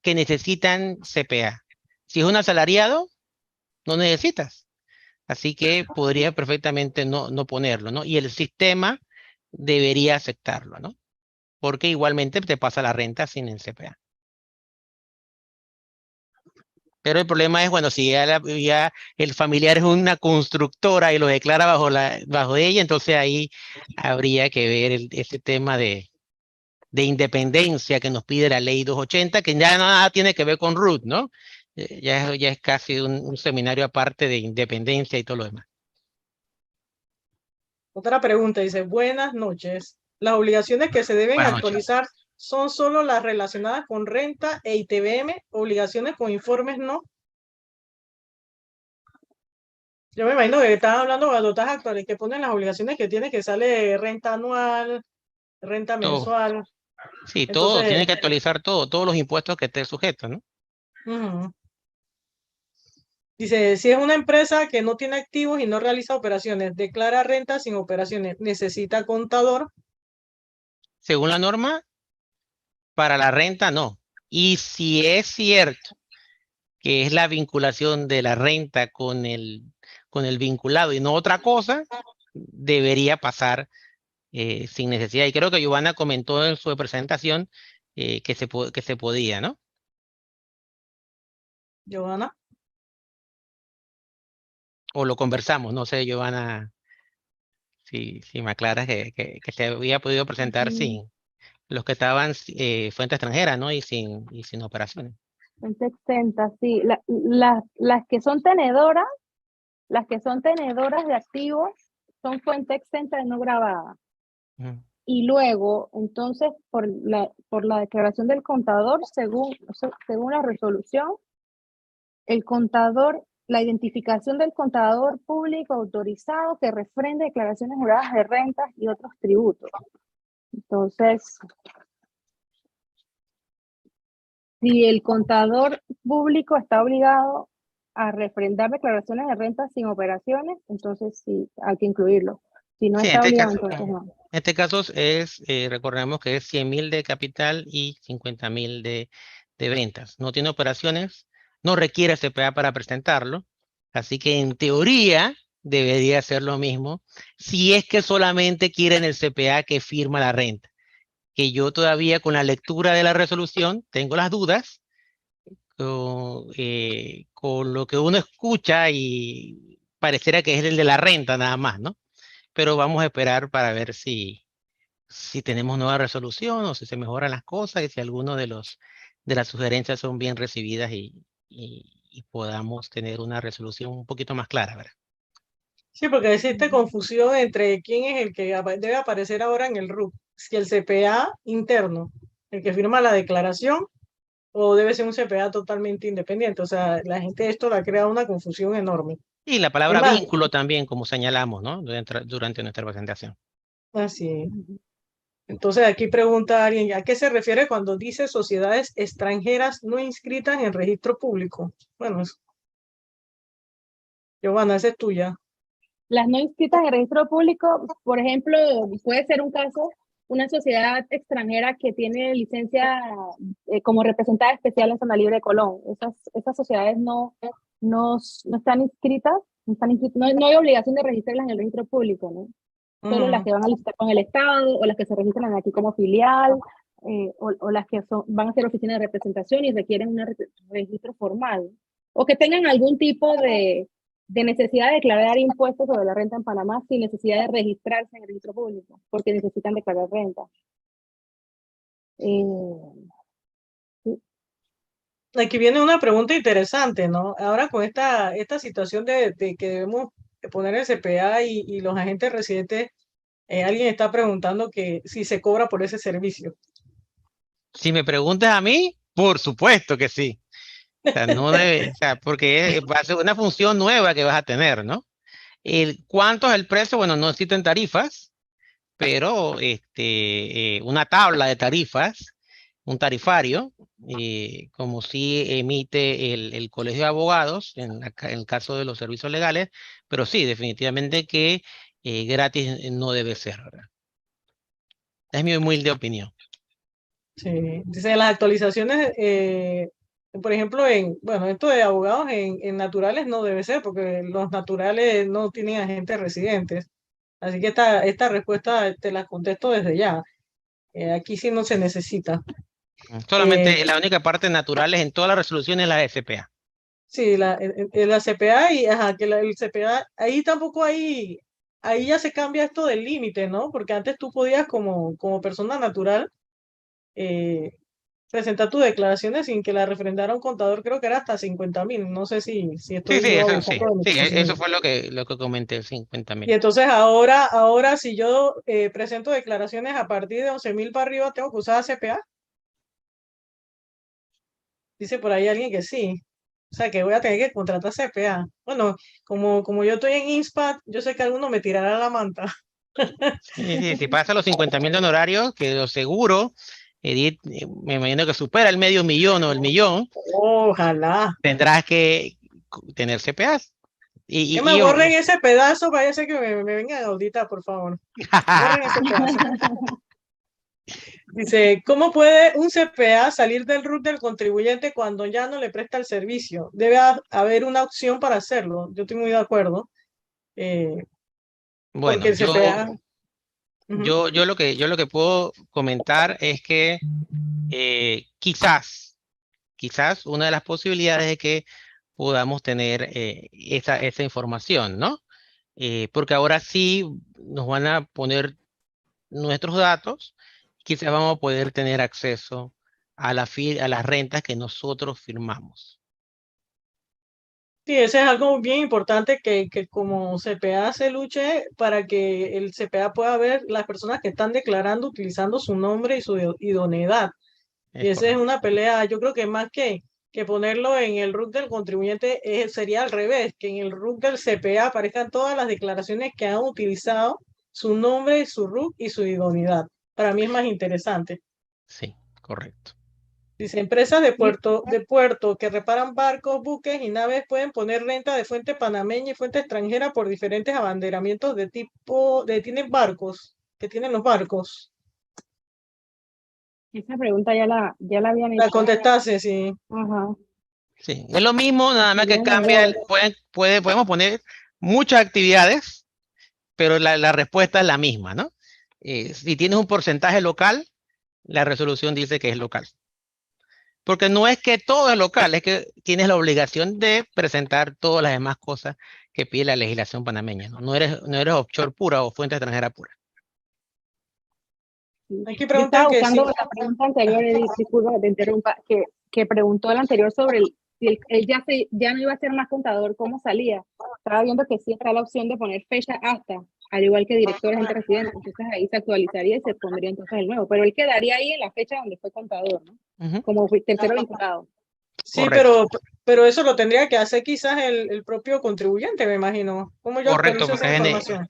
que necesitan CPA. Si es un asalariado, no necesitas. Así que podría perfectamente no ponerlo, ¿no? Y el sistema debería aceptarlo, ¿no? Porque igualmente te pasa la renta sin el CPA. Pero el problema es, bueno, si ya el familiar es una constructora y lo declara bajo ella, entonces ahí habría que ver ese tema de independencia que nos pide la ley 280, que ya nada tiene que ver con Ruth, ¿no? Ya es casi un seminario aparte de independencia y todo lo demás. Otra pregunta dice, buenas noches. Las obligaciones que se deben Buenas actualizar son solo las relacionadas con renta e ITBM, obligaciones con informes no. Yo me imagino que estás hablando de las notas actuales que ponen las obligaciones que tiene, que sale renta anual, renta mensual. Sí, todo, Entonces, tiene que actualizar todos los impuestos que esté sujeto, ¿no? Dice, si es una empresa que no tiene activos y no realiza operaciones, declara renta sin operaciones, necesita contador. Según la norma, para la renta no. Y si es cierto que es la vinculación de la renta con el vinculado y no otra cosa, debería pasar sin necesidad. Y creo que Giovanna comentó en su presentación que se podía, ¿no? Giovanna. O lo conversamos, no sé, Giovanna, si me aclaras que se había podido presentar sin los que estaban fuente extranjera, ¿no? Y sin operaciones. Fuente exenta, sí. Las que son tenedoras de activos son fuente exenta y no grabada. Y luego, entonces, por la declaración del contador, según la resolución, el contador, la identificación del contador público autorizado que refrende declaraciones juradas de rentas y otros tributos. Entonces, si el contador público está obligado a refrendar declaraciones de rentas sin operaciones, entonces sí, hay que incluirlo. Si no Sí, está obligado, entonces no. En este caso recordemos que es 100.000 de capital y 50.000 de ventas. No tiene operaciones, no requiere CPA para presentarlo, así que en teoría debería ser lo mismo si es que solamente quieren el CPA que firma la renta. Que yo todavía con la lectura de la resolución tengo las dudas con lo que uno escucha y pareciera que es el de la renta nada más, ¿no? Pero vamos a esperar para ver si tenemos nueva resolución o si se mejoran las cosas y si alguno de las sugerencias son bien recibidas y podamos tener una resolución un poquito más clara, ¿verdad? Sí, porque existe confusión entre quién es el que debe aparecer ahora en el RUC. Si el CPA interno, el que firma la declaración, o debe ser un CPA totalmente independiente. O sea, la gente esto le ha creado una confusión enorme. Y la Es palabra más, vínculo también, como señalamos, ¿no? Durante nuestra presentación. así. Entonces aquí pregunta alguien, ¿a qué se refiere cuando dice sociedades extranjeras no inscritas en registro público? Bueno, Giovanna, esa es tuya. Las no inscritas en registro público, por ejemplo, puede ser un caso, una sociedad extranjera que tiene licencia como representada especial en Zona Libre de Colón. Esas sociedades no están inscritas, no hay obligación de registrarlas en el registro público, ¿no? Solo las que van a licitar con el Estado, o las que se registran aquí como filial, o las que van a ser oficina de representación y requieren un registro formal, o que tengan algún tipo de necesidad de declarar impuestos sobre la renta en Panamá sin necesidad de registrarse en el registro público, porque necesitan declarar renta. Sí. Aquí viene una pregunta interesante, ¿no? Ahora con esta situación de que debemos poner el CPA y los agentes residentes, alguien está preguntando que si se cobra por ese servicio. Si me preguntas a mí, por supuesto que sí. O sea, no debe, o sea, porque va a ser una función nueva que vas a tener, ¿no? ¿Cuánto es el precio? Bueno, no existen tarifas, pero una tabla de tarifas, un tarifario, como si emite el Colegio de Abogados en el caso de los servicios legales, pero sí, definitivamente que gratis no debe ser, ¿verdad? Es mi humilde opinión. Sí, dice las actualizaciones, por ejemplo, bueno, esto de abogados en naturales no debe ser, porque los naturales no tienen agentes residentes. Así que esta respuesta te la contesto desde ya. Aquí sí no se necesita. Solamente la única parte natural es en todas las resoluciones la SPA. Sí, la CPA y ajá, que el CPA, ahí tampoco ahí ya se cambia esto del límite, ¿no? Porque antes tú podías como persona natural presentar tus declaraciones sin que la refrendara un contador, creo que era hasta 50.000, no sé si Sí, estoy sí, yo eso sí. abusando de mi Sí, eso conocimiento. fue lo que comenté, Y 50.000. entonces ahora si yo presento declaraciones a partir de 11.000 para arriba, ¿tengo que usar CPA? Dice por ahí alguien que sí. O sea, que voy a tener que contratar CPA. Bueno, como yo estoy en INSPAD, yo sé que alguno me tirará la manta. Sí, sí, si pasa los 50.000 de honorarios, que lo seguro, Edith, me imagino que supera el medio millón o el millón, Ojalá. tendrás que tener CPAs. Que me borren ese pedazo, vaya a ser que me vengan a auditar, por favor. Borren ese pedazo. Dice, ¿cómo puede un CPA salir del RUT del contribuyente cuando ya no le presta el servicio? Debe haber una opción para hacerlo. Yo estoy muy de acuerdo. Porque Bueno, el CPA... Ujú. yo lo que puedo comentar es que quizás una de las posibilidades es que podamos tener esa información, ¿no? Porque ahora sí nos van a poner nuestros datos, quizás vamos a poder tener acceso a las rentas que nosotros firmamos. Sí, ese es algo bien importante que como CPA se luche para que el CPA pueda ver las personas que están declarando utilizando su nombre y su idoneidad. Y Es esa es correcto. una pelea, yo creo que más que ponerlo en el RUC del contribuyente, sería al revés, que en el RUC del CPA aparezcan todas las declaraciones que han utilizado su nombre, su RUC y su idoneidad. Para mí es más interesante. Sí, correcto. Dice, empresas de puerto que reparan barcos, buques y naves pueden poner renta de fuente panameña y fuente extranjera por diferentes abanderamientos tienen barcos, que tienen los barcos. Esa pregunta ya la habían La hecho. contestaste, sí. Ajá. Sí, es lo mismo, nada más que Sería un cambia, error. podemos poner muchas actividades, pero la respuesta es la misma, ¿no? Si tienes un porcentaje local, la resolución dice que es local. Porque no es que todo es local, es que tienes la obligación de presentar todas las demás cosas que pide la legislación panameña, ¿no? No eres offshore pura o fuente extranjera pura. Aquí Yo preguntan estaba que sí. buscando la pregunta anterior, Edith, disculpa que te interrumpa, que preguntó el anterior sobre si él ya no iba a ser más contador, ¿cómo salía? Estaba viendo que sí está la opción de poner fecha hasta, al igual que director, agente residente, entonces ahí se actualizaría y se pondría entonces el nuevo, pero él quedaría ahí en la fecha donde fue contador, ¿no? Como tercero vinculado. Sí, Correcto. pero eso lo tendría que hacer quizás el propio contribuyente, me imagino. ¿Cómo yo Correcto, actualizo esa información?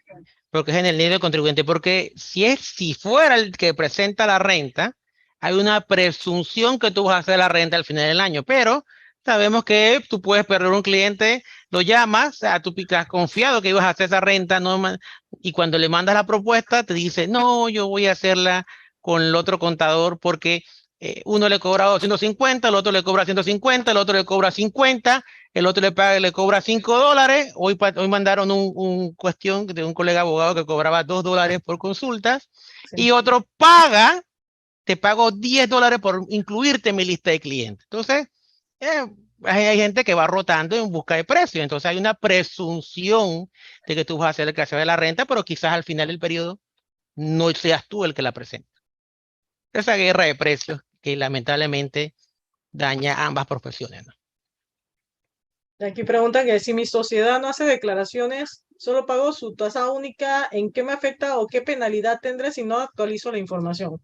porque es en el nivel del contribuyente, porque si fuera el que presenta la renta, hay una presunción que tú vas a hacer la renta al final del año, pero sabemos que tú puedes perder un cliente, lo llamas, tú has confiado que ibas a hacer esa renta, y cuando le mandas la propuesta te dice, no, yo voy a hacerla con el otro contador porque uno le cobra 250, el otro le cobra 150, el otro le cobra 50, el otro le cobra $5. Hoy mandaron un cuestión de un colega abogado que cobraba $2 por consultas, Sí. y otro te pago $10 por incluirte en mi lista de clientes. Entonces, hay gente que va rotando en busca de precios. Entonces, hay una presunción de que tú vas a ser el que hace de la renta, pero quizás al final del periodo no seas tú el que la presenta. Esa guerra de precios que lamentablemente daña ambas profesiones, ¿no? Y aquí preguntan que si mi sociedad no hace declaraciones, solo pago su tasa única, ¿en qué me afecta o qué penalidad tendré si no actualizo la información?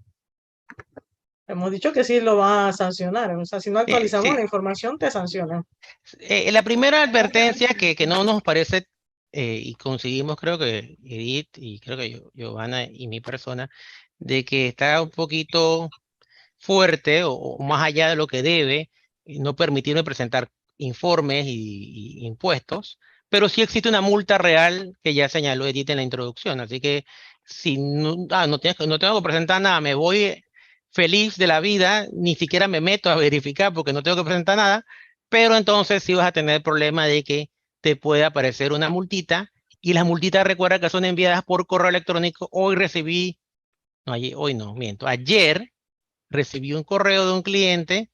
Hemos dicho que sí lo va a sancionar, o sea, si no actualizamos Sí. la información, te sancionan. La primera advertencia que no nos parece, y conseguimos, creo que Edith y creo que Giovanna y mi persona, de que está un poquito fuerte o más allá de lo que debe, no permitirme presentar informes y impuestos, pero sí existe una multa real que ya señaló Edith en la introducción, así que si no, no tengo que presentar nada, me voy feliz de la vida, ni siquiera me meto a verificar porque no tengo que presentar nada, pero entonces sí vas a tener el problema de que te puede aparecer una multita, y las multitas recuerda que son enviadas por correo electrónico. Hoy no, miento, ayer recibí un correo de un cliente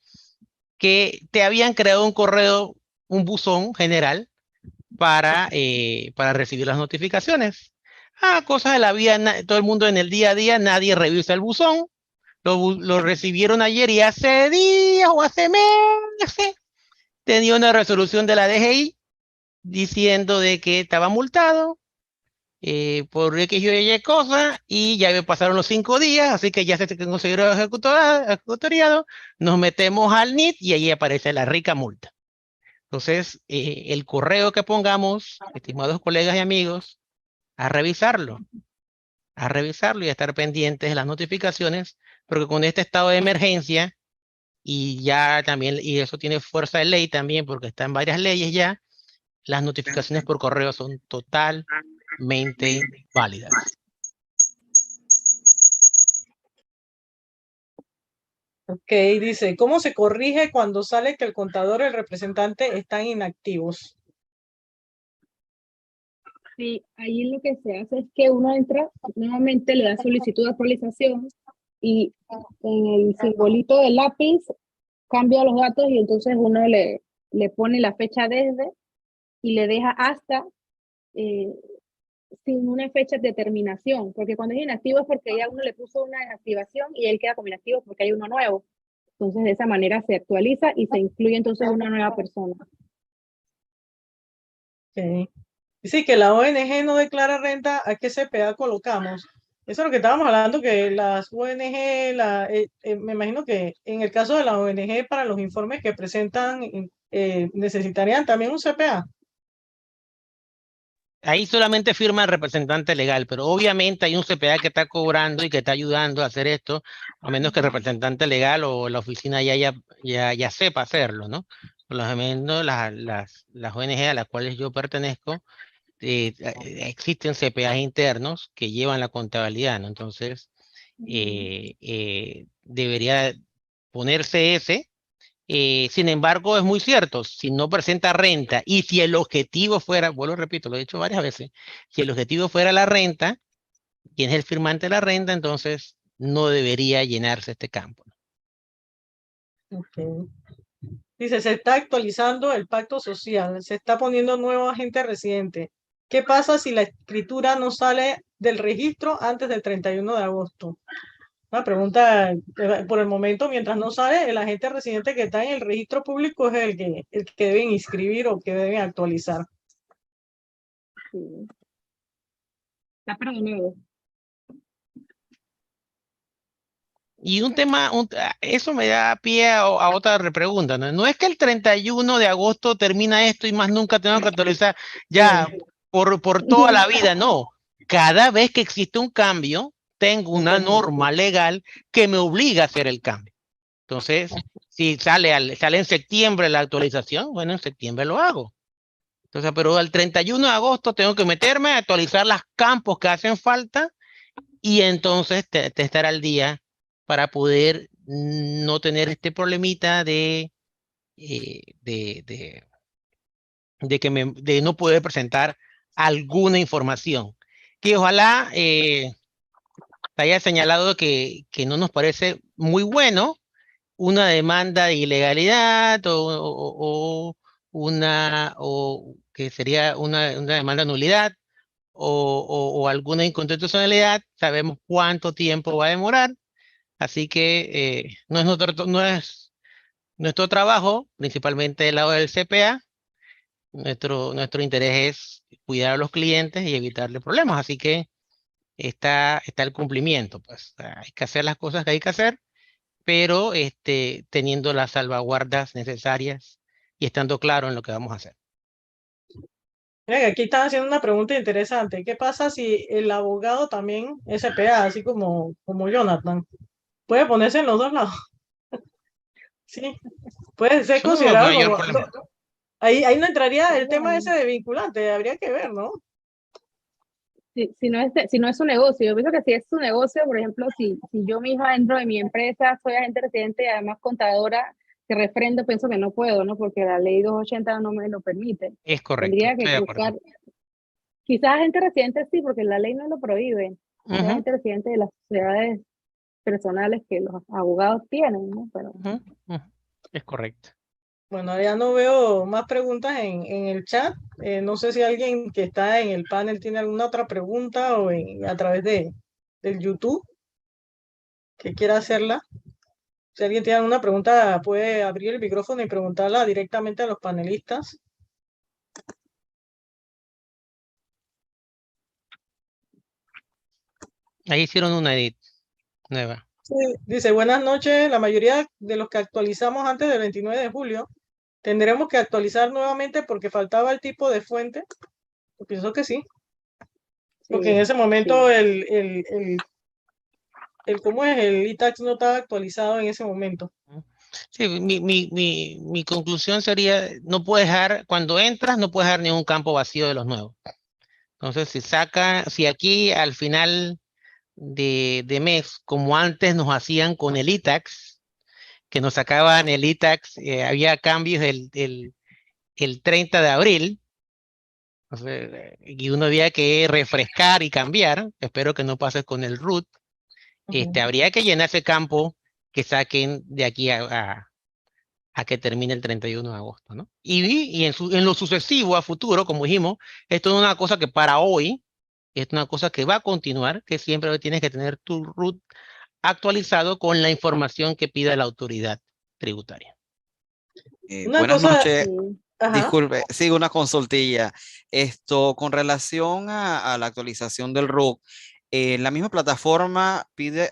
que te habían creado un correo, un buzón general para recibir las notificaciones. Cosas de la vida, todo el mundo en el día a día, nadie revisa el buzón. Lo recibieron ayer y hace días o hace meses tenía una resolución de la DGI diciendo de que estaba multado por X y Y cosa, y ya me pasaron los 5 días, así que ya se consideró ejecutoriado. Nos metemos al NIT y ahí aparece la rica multa. Entonces, el correo que pongamos, estimados colegas y amigos, a revisarlo y a estar pendientes de las notificaciones, porque con este estado de emergencia, y ya también, y eso tiene fuerza de ley también, porque está en varias leyes ya, las notificaciones por correo son totalmente válidas. Ok, dice, ¿cómo se corrige cuando sale que el contador y el representante están inactivos? Sí, ahí lo que se hace es que uno entra, nuevamente le da solicitud de actualización y en el simbolito del lápiz cambia los datos y entonces uno le pone la fecha desde y le deja hasta sin una fecha de terminación, porque cuando es inactivo es porque ya uno le puso una activación y él queda como inactivo porque hay uno nuevo. Entonces de esa manera se actualiza y se incluye entonces una nueva persona. Okay. Dice que la ONG no declara renta, ¿a qué CPA colocamos? Eso es lo que estábamos hablando, que las ONG, me imagino que en el caso de la ONG, para los informes que presentan, necesitarían también un CPA. Ahí solamente firma el representante legal, pero obviamente hay un CPA que está cobrando y que está ayudando a hacer esto, a menos que el representante legal o la oficina ya sepa hacerlo, ¿no? Por lo menos las ONG a las cuales yo pertenezco, existen CPAs internos que llevan la contabilidad, ¿no? Entonces, debería ponerse ese. Sin embargo, es muy cierto, si no presenta renta y si el objetivo fuera, vuelvo repito, lo he dicho varias veces, si el objetivo fuera la renta, quien es el firmante de la renta, entonces no debería llenarse este campo. Okay. Dice, se está actualizando el pacto social, se está poniendo nuevo agente residente. ¿Qué pasa si la escritura no sale del registro antes del 31 de agosto? Una pregunta, por el momento, mientras no sale, el agente residente que está en el registro público es el que deben inscribir o que deben actualizar. Sí. Está para de nuevo. Y un tema, eso me da pie a otra pregunta, ¿no? No es que el 31 de agosto termina esto y más nunca tengo que actualizar ya por toda la vida, no. Cada vez que existe un cambio, tengo una norma legal que me obliga a hacer el cambio. Entonces, si sale en septiembre la actualización, bueno, en septiembre lo hago. Entonces, pero al 31 de agosto tengo que meterme a actualizar los campos que hacen falta y entonces estar al día para poder no tener este problemita de no poder presentar alguna información. Que ojalá te haya señalado que no nos parece muy bueno una demanda de ilegalidad o que sería una demanda de nulidad o alguna inconstitucionalidad. Sabemos cuánto tiempo va a demorar, así que no es nuestro trabajo, principalmente del lado del CPA. Nuestro interés es cuidar a los clientes y evitarle problemas, así que está el cumplimiento, pues hay que hacer las cosas que hay que hacer, pero teniendo las salvaguardas necesarias y estando claro en lo que vamos a hacer. Mira, que aquí están haciendo una pregunta interesante. ¿Qué pasa si el abogado también es CPA, así como Jonathan? ¿Puede ponerse en los dos lados? Sí, puede ser Eso no veo considerado mayor como... problema. Ahí no entraría el tema ese de vinculante, habría que ver, ¿no? si no es su negocio. Yo pienso que si es su negocio, por ejemplo, si yo misma dentro de mi empresa soy agente residente y además contadora que refrendo, pienso que no puedo, ¿no? Porque la ley 280 no me lo permite. Es correcto, Tendría que estoy de acuerdo. buscar, quizás agente residente sí, porque la ley no lo prohíbe. Es Ujú, agente residente de las sociedades personales que los abogados tienen, ¿no? Pero ujú, ujú. Es correcto. Bueno, ya no veo más preguntas en el chat. No sé si alguien que está en el panel tiene alguna otra pregunta o a través del YouTube que quiera hacerla. Si alguien tiene alguna pregunta, puede abrir el micrófono y preguntarla directamente a los panelistas. Ahí hicieron una edit nueva. Sí, dice, buenas noches. La mayoría de los que actualizamos antes del 29 de julio, tendremos que actualizar nuevamente porque faltaba el tipo de fuente. Yo pienso que sí, porque en sí, ese momento sí. ¿cómo es? El ITAX no estaba actualizado en ese momento. Sí, mi conclusión sería, no puedes dejar, cuando entras, no puedes dejar ningún campo vacío de los nuevos. Entonces, si aquí al final de mes, como antes nos hacían con el ITAX, que nos sacaban el ITAX, había cambios el 30 de abril, entonces, y uno había que refrescar y cambiar, espero que no pase con el root, habría que llenar ese campo que saquen de aquí a que termine el 31 de agosto, ¿no? Y en lo sucesivo, a futuro, como dijimos, esto es una cosa que para hoy, es una cosa que va a continuar, que siempre tienes que tener tu root actualizado con la información que pida la autoridad tributaria. Una Buenas cosa, noches. Sí. ajá, Disculpe, sigo una consultilla. Esto, con relación a la actualización del RUC, la misma plataforma pide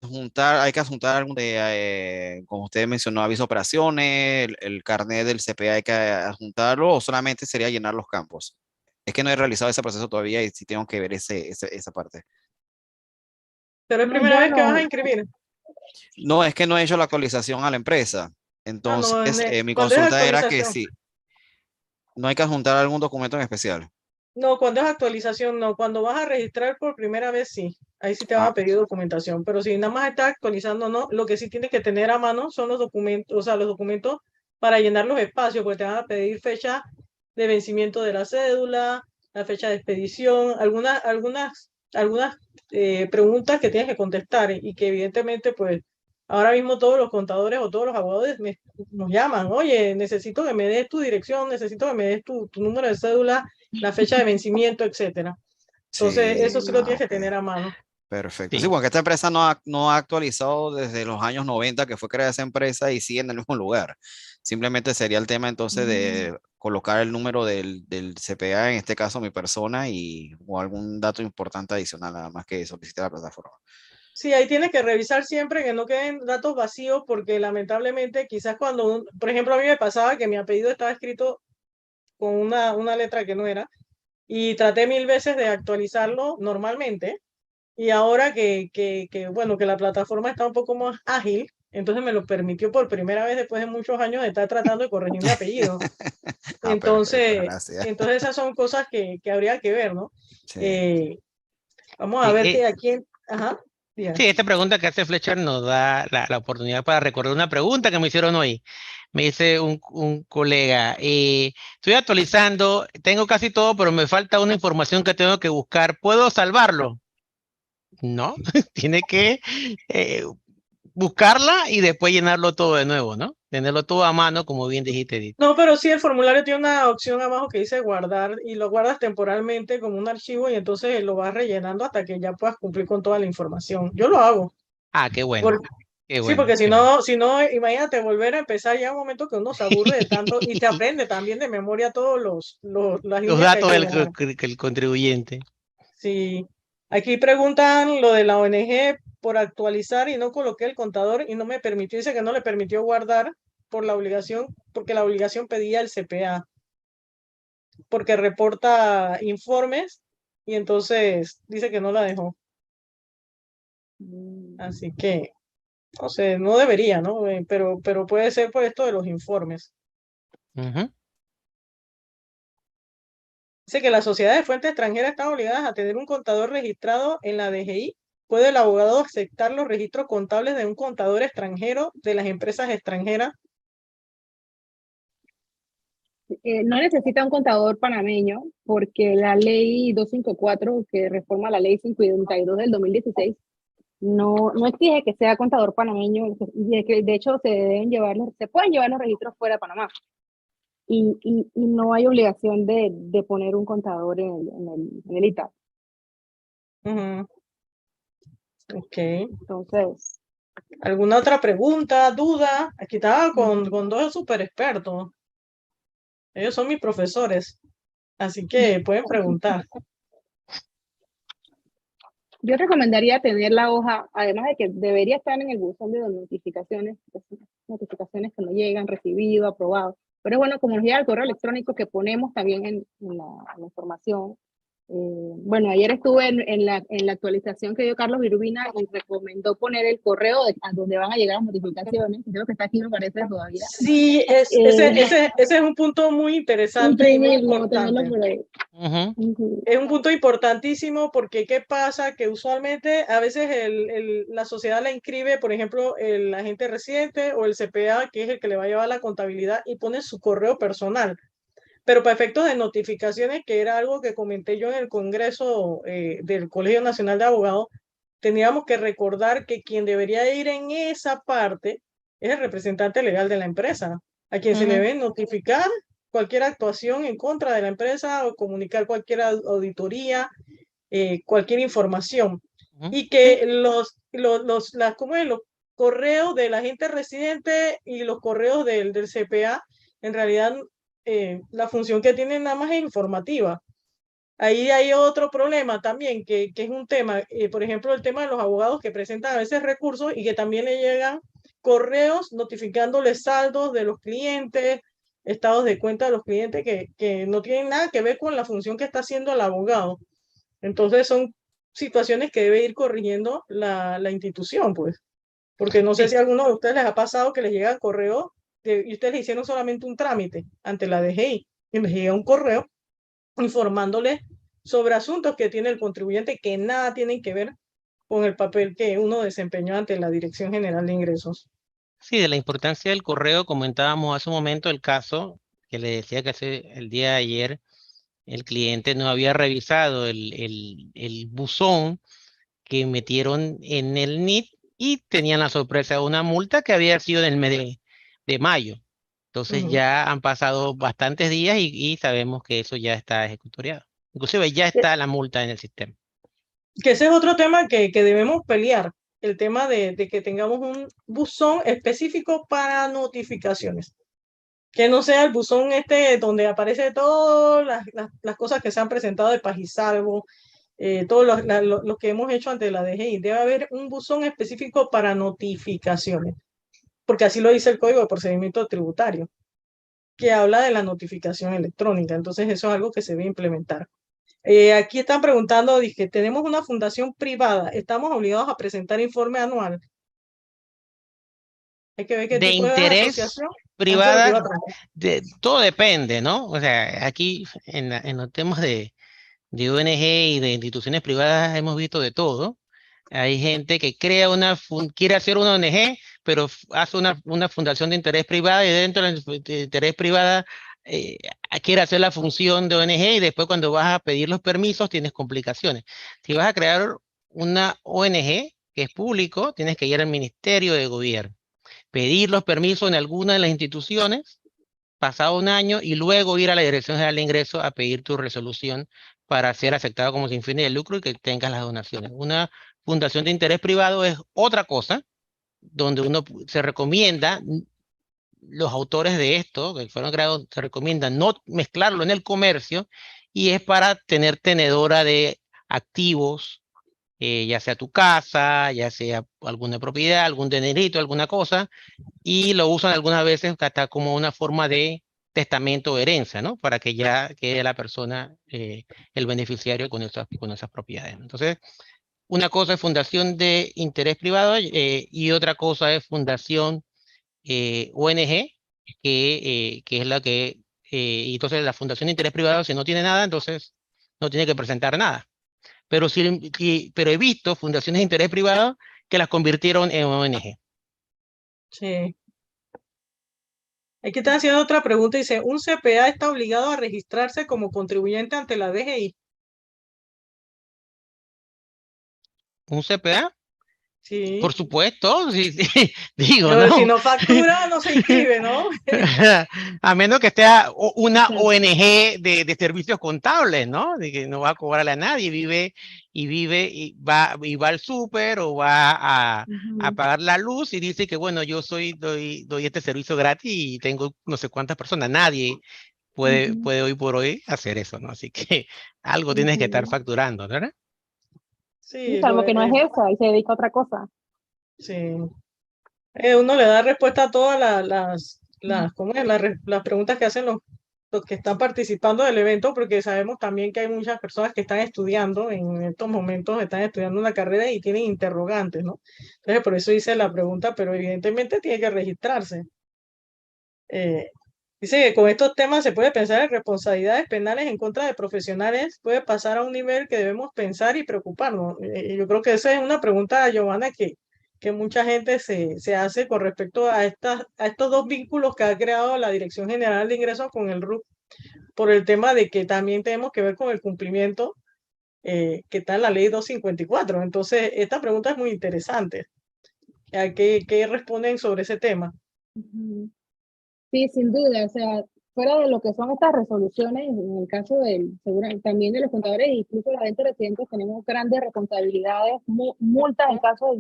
adjuntar, hay que adjuntar algún de, como usted mencionó, aviso de operaciones, el carnet del CPA hay que adjuntarlo, o solamente sería llenar los campos. Es que no he realizado ese proceso todavía y sí tengo que ver esa parte. pero es No, primera yo vez que vas a no. inscribir. No, es que no he hecho la actualización a la empresa. Ah, no, Entonces, mi cuando es consulta era que actualización. si no hay que adjuntar algún documento en especial. No, cuando es actualización, no. Cuando vas a registrar por primera vez, sí. Ahí sí te van Ah, a pedir documentación. Pero si nada más estás actualizando, no. Lo que sí tienes que tener a mano son los documentos, o sea, los documentos para llenar los espacios, porque te van a pedir fecha de vencimiento de la cédula, la fecha de expedición, algunas preguntas que tienes que contestar y que evidentemente, pues, ahora mismo todos los contadores o todos los abogados nos llaman, oye, necesito que me des tu dirección, necesito que me des tu número de cédula, la fecha de vencimiento, etcétera. Entonces, eso sí, sí lo tienes que ok. tener a mano. Perfecto. Sí, Sí. porque esta empresa no ha actualizado desde los años 90 que fue creada esa empresa y sigue en el mismo lugar. Simplemente sería el tema entonces de colocar el número del CPA, en este caso mi persona, o algún dato importante adicional nada más que solicite la plataforma. Sí, ahí tienes que revisar siempre que no queden datos vacíos, porque lamentablemente quizás por ejemplo, a mí me pasaba que mi apellido estaba escrito con una letra que no era, y traté 1000 veces de actualizarlo normalmente, y ahora bueno, que la plataforma está un poco más ágil, entonces me lo permitió por primera vez después de muchos años de estar tratando de corregir mi apellido. Ah, perfecto, Entonces, gracias. entonces esas son cosas que habría que ver, ¿no? Sí. Eh, Vamos a Sí, ver que aquí, ajá, diga. sí, esta pregunta que hace Fletcher nos da la oportunidad para recordar una pregunta que me hicieron hoy. Me dice un colega, estoy actualizando, tengo casi todo, pero me falta una información que tengo que buscar. ¿Puedo salvarlo? No, tiene que buscarla y después llenarlo todo de nuevo, ¿no? Tenerlo todo a mano, como bien dijiste, Edith. No, pero sí, el formulario tiene una opción abajo que dice guardar y lo guardas temporalmente como un archivo y entonces lo vas rellenando hasta que ya puedas cumplir con toda la información. Yo lo hago. Ah, qué bueno, Por- qué sí, bueno, porque si qué bueno. no, si no, imagínate volver a empezar ya un momento que uno se aburre de tanto y te aprende también de memoria todos las Los líneas que hay datos que del llenar. el contribuyente. Sí, aquí preguntan lo de la ONG por actualizar y no coloqué el contador y no me permitió, dice que no le permitió guardar por la obligación, porque la obligación pedía el CPA, porque reporta informes y entonces dice que no la dejó. Así que, no sé, no debería, ¿no? Pero puede ser por esto de los informes. Ujú. Dice que las sociedades de fuente extranjera están obligadas a tener un contador registrado en la DGI. ¿Puede el abogado aceptar los registros contables de un contador extranjero de las empresas extranjeras? No necesita un contador panameño porque la ley 254, que reforma la ley 52 del 2016, no exige que sea contador panameño. De hecho, se pueden llevar los registros fuera de Panamá. Y no hay obligación de poner un contador en el ITAP. Ok. Entonces, ¿alguna otra pregunta, duda? Aquí estaba con dos super expertos. Ellos son mis profesores, así que pueden preguntar. yo recomendaría tener la hoja, además de que debería estar en el buzón de notificaciones que no llegan, recibido, aprobado. Pero bueno, como nos llega el correo electrónico que ponemos también en la información. Bueno, ayer estuve en la actualización que dio Carlos Virurbina y recomendó poner el correo a donde van a llegar las notificaciones. Creo que está aquí, me parece todavía. Sí, ese es un punto muy interesante y muy importante. Por ahí. Es un punto importantísimo porque ¿qué pasa? Que usualmente a veces la sociedad la inscribe, por ejemplo, el agente residente o el CPA, que es el que le va a llevar la contabilidad, y pone su correo personal. Pero para efectos de notificaciones, que era algo que comenté yo en el Congreso del Colegio Nacional de Abogados, teníamos que recordar que quien debería ir en esa parte es el representante legal de la empresa, a quien se le debe notificar cualquier actuación en contra de la empresa o comunicar cualquier auditoría, cualquier información. Y que los correos del agente residente y los correos del CPA, en realidad, la función que tienen nada más es informativa. Ahí hay otro problema también, que es un tema, por ejemplo, el tema de los abogados que presentan a veces recursos y que también le llegan correos notificándoles saldos de los clientes, estados de cuenta de los clientes que no tienen nada que ver con la función que está haciendo el abogado. Entonces son situaciones que debe ir corrigiendo la institución, pues. Porque no sé si a alguno de ustedes les ha pasado que les llega correo y ustedes le hicieron solamente un trámite ante la DGI y les llega un correo informándoles sobre asuntos que tiene el contribuyente que nada tienen que ver con el papel que uno desempeñó ante la Dirección General de Ingresos. Sí, de la importancia del correo, comentábamos hace un momento el caso que le decía que el día de ayer el cliente no había revisado el buzón que metieron en el NIT y tenían la sorpresa de una multa que había sido en el mes de mayo. Entonces ya han pasado bastantes días y sabemos que eso ya está ejecutoriado. Inclusive ya está la multa en el sistema. Que ese es otro tema que debemos pelear, el tema de que tengamos un buzón específico para notificaciones. Que no sea el buzón donde aparece todas las cosas que se han presentado de paz y salvo, todo lo que hemos hecho ante la DGI. Debe haber un buzón específico para notificaciones, porque así lo dice el Código de Procedimiento Tributario, que habla de la notificación electrónica. Entonces eso es algo que se debe implementar. Aquí están preguntando, dije, tenemos una fundación privada, ¿estamos obligados a presentar informe anual? Hay que ver qué de tipo interés de asociación. privada, todo depende, ¿no? O sea, aquí en los temas de ONG y de instituciones privadas hemos visto de todo. Hay gente que crea quiere hacer una ONG, pero hace una fundación de interés privada y dentro de interés privada quiere hacer la función de ONG y después cuando vas a pedir los permisos tienes complicaciones. Si vas a crear una ONG que es público, tienes que ir al Ministerio de Gobierno, pedir los permisos en alguna de las instituciones, pasado un año y luego ir a la Dirección General de Ingresos a pedir tu resolución para ser aceptado como sin fines de lucro y que tengas las donaciones. Una fundación de interés privado es otra cosa, donde uno se recomienda, los autores de esto, que fueron creados, se recomiendan no mezclarlo en el comercio y es para tener tenedora de activos, ya sea tu casa, ya sea alguna propiedad, algún dinerito, alguna cosa, y lo usan algunas veces hasta como una forma de testamento o herencia, ¿no? Para que ya quede la persona, el beneficiario con esas propiedades. Entonces, una cosa es fundación de interés privado y otra cosa es fundación ONG, que es la que y entonces la fundación de interés privado, si no tiene nada, entonces no tiene que presentar nada. Pero, pero he visto fundaciones de interés privado que las convirtieron en ONG. Sí. Aquí están haciendo otra pregunta. Dice, ¿un CPA está obligado a registrarse como contribuyente ante la DGI? ¿Un CPA? Sí. Por supuesto, sí, sí. Digo, Pero ¿no? si no factura, no se inscribe, ¿no? A menos que esté una ONG de servicios contables, ¿no? De que no va a cobrarle a nadie, vive y va al súper o va a pagar la luz y dice que, bueno, yo doy este servicio gratis y tengo no sé cuántas personas. Nadie puede hoy por hoy hacer eso, ¿no? Así que algo tienes que estar facturando, ¿verdad? Sí, salvo que no es eso, y se dedica a otra cosa. Sí. Uno le da respuesta a todas ¿cómo es? Las preguntas que hacen los que están participando del evento, porque sabemos también que hay muchas personas que están estudiando, en estos momentos están estudiando una carrera y tienen interrogantes, ¿no? Entonces, por eso hice la pregunta, pero evidentemente tiene que registrarse. Dice que con estos temas se puede pensar en responsabilidades penales en contra de profesionales, puede pasar a un nivel que debemos pensar y preocuparnos. Yo creo que esa es una pregunta, Giovanna, que mucha gente se hace con respecto a estos dos vínculos que ha creado la Dirección General de Ingresos con el RUC, por el tema de que también tenemos que ver con el cumplimiento que está en la ley 254. Entonces, esta pregunta es muy interesante. ¿Qué responden sobre ese tema? Sí, sin duda, o sea, fuera de lo que son estas resoluciones, en el caso también de los contadores, incluso los agentes residentes, tenemos grandes responsabilidades, multas en caso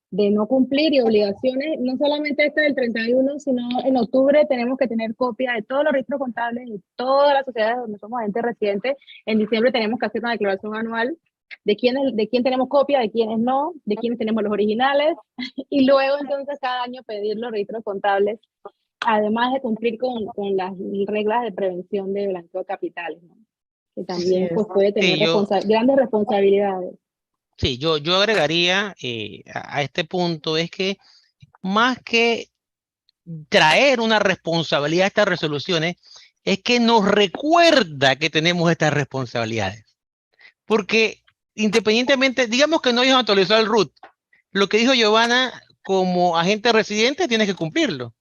de no cumplir y obligaciones, no solamente esta del 31, sino en octubre tenemos que tener copia de todos los registros contables de todas las sociedades donde somos agentes residentes. En diciembre tenemos que hacer una declaración anual de quién tenemos copia, de quiénes no, de quiénes tenemos los originales, y luego entonces cada año pedir los registros contables, además de cumplir con las reglas de prevención de blanqueo de capitales, ¿no? Que también pues, puede tener grandes responsabilidades. Sí, yo agregaría a este punto es que más que traer una responsabilidad a estas resoluciones, es que nos recuerda que tenemos estas responsabilidades. Porque independientemente, digamos que no hayas actualizado el RUT, lo que dijo Giovanna, como agente residente tienes que cumplirlo,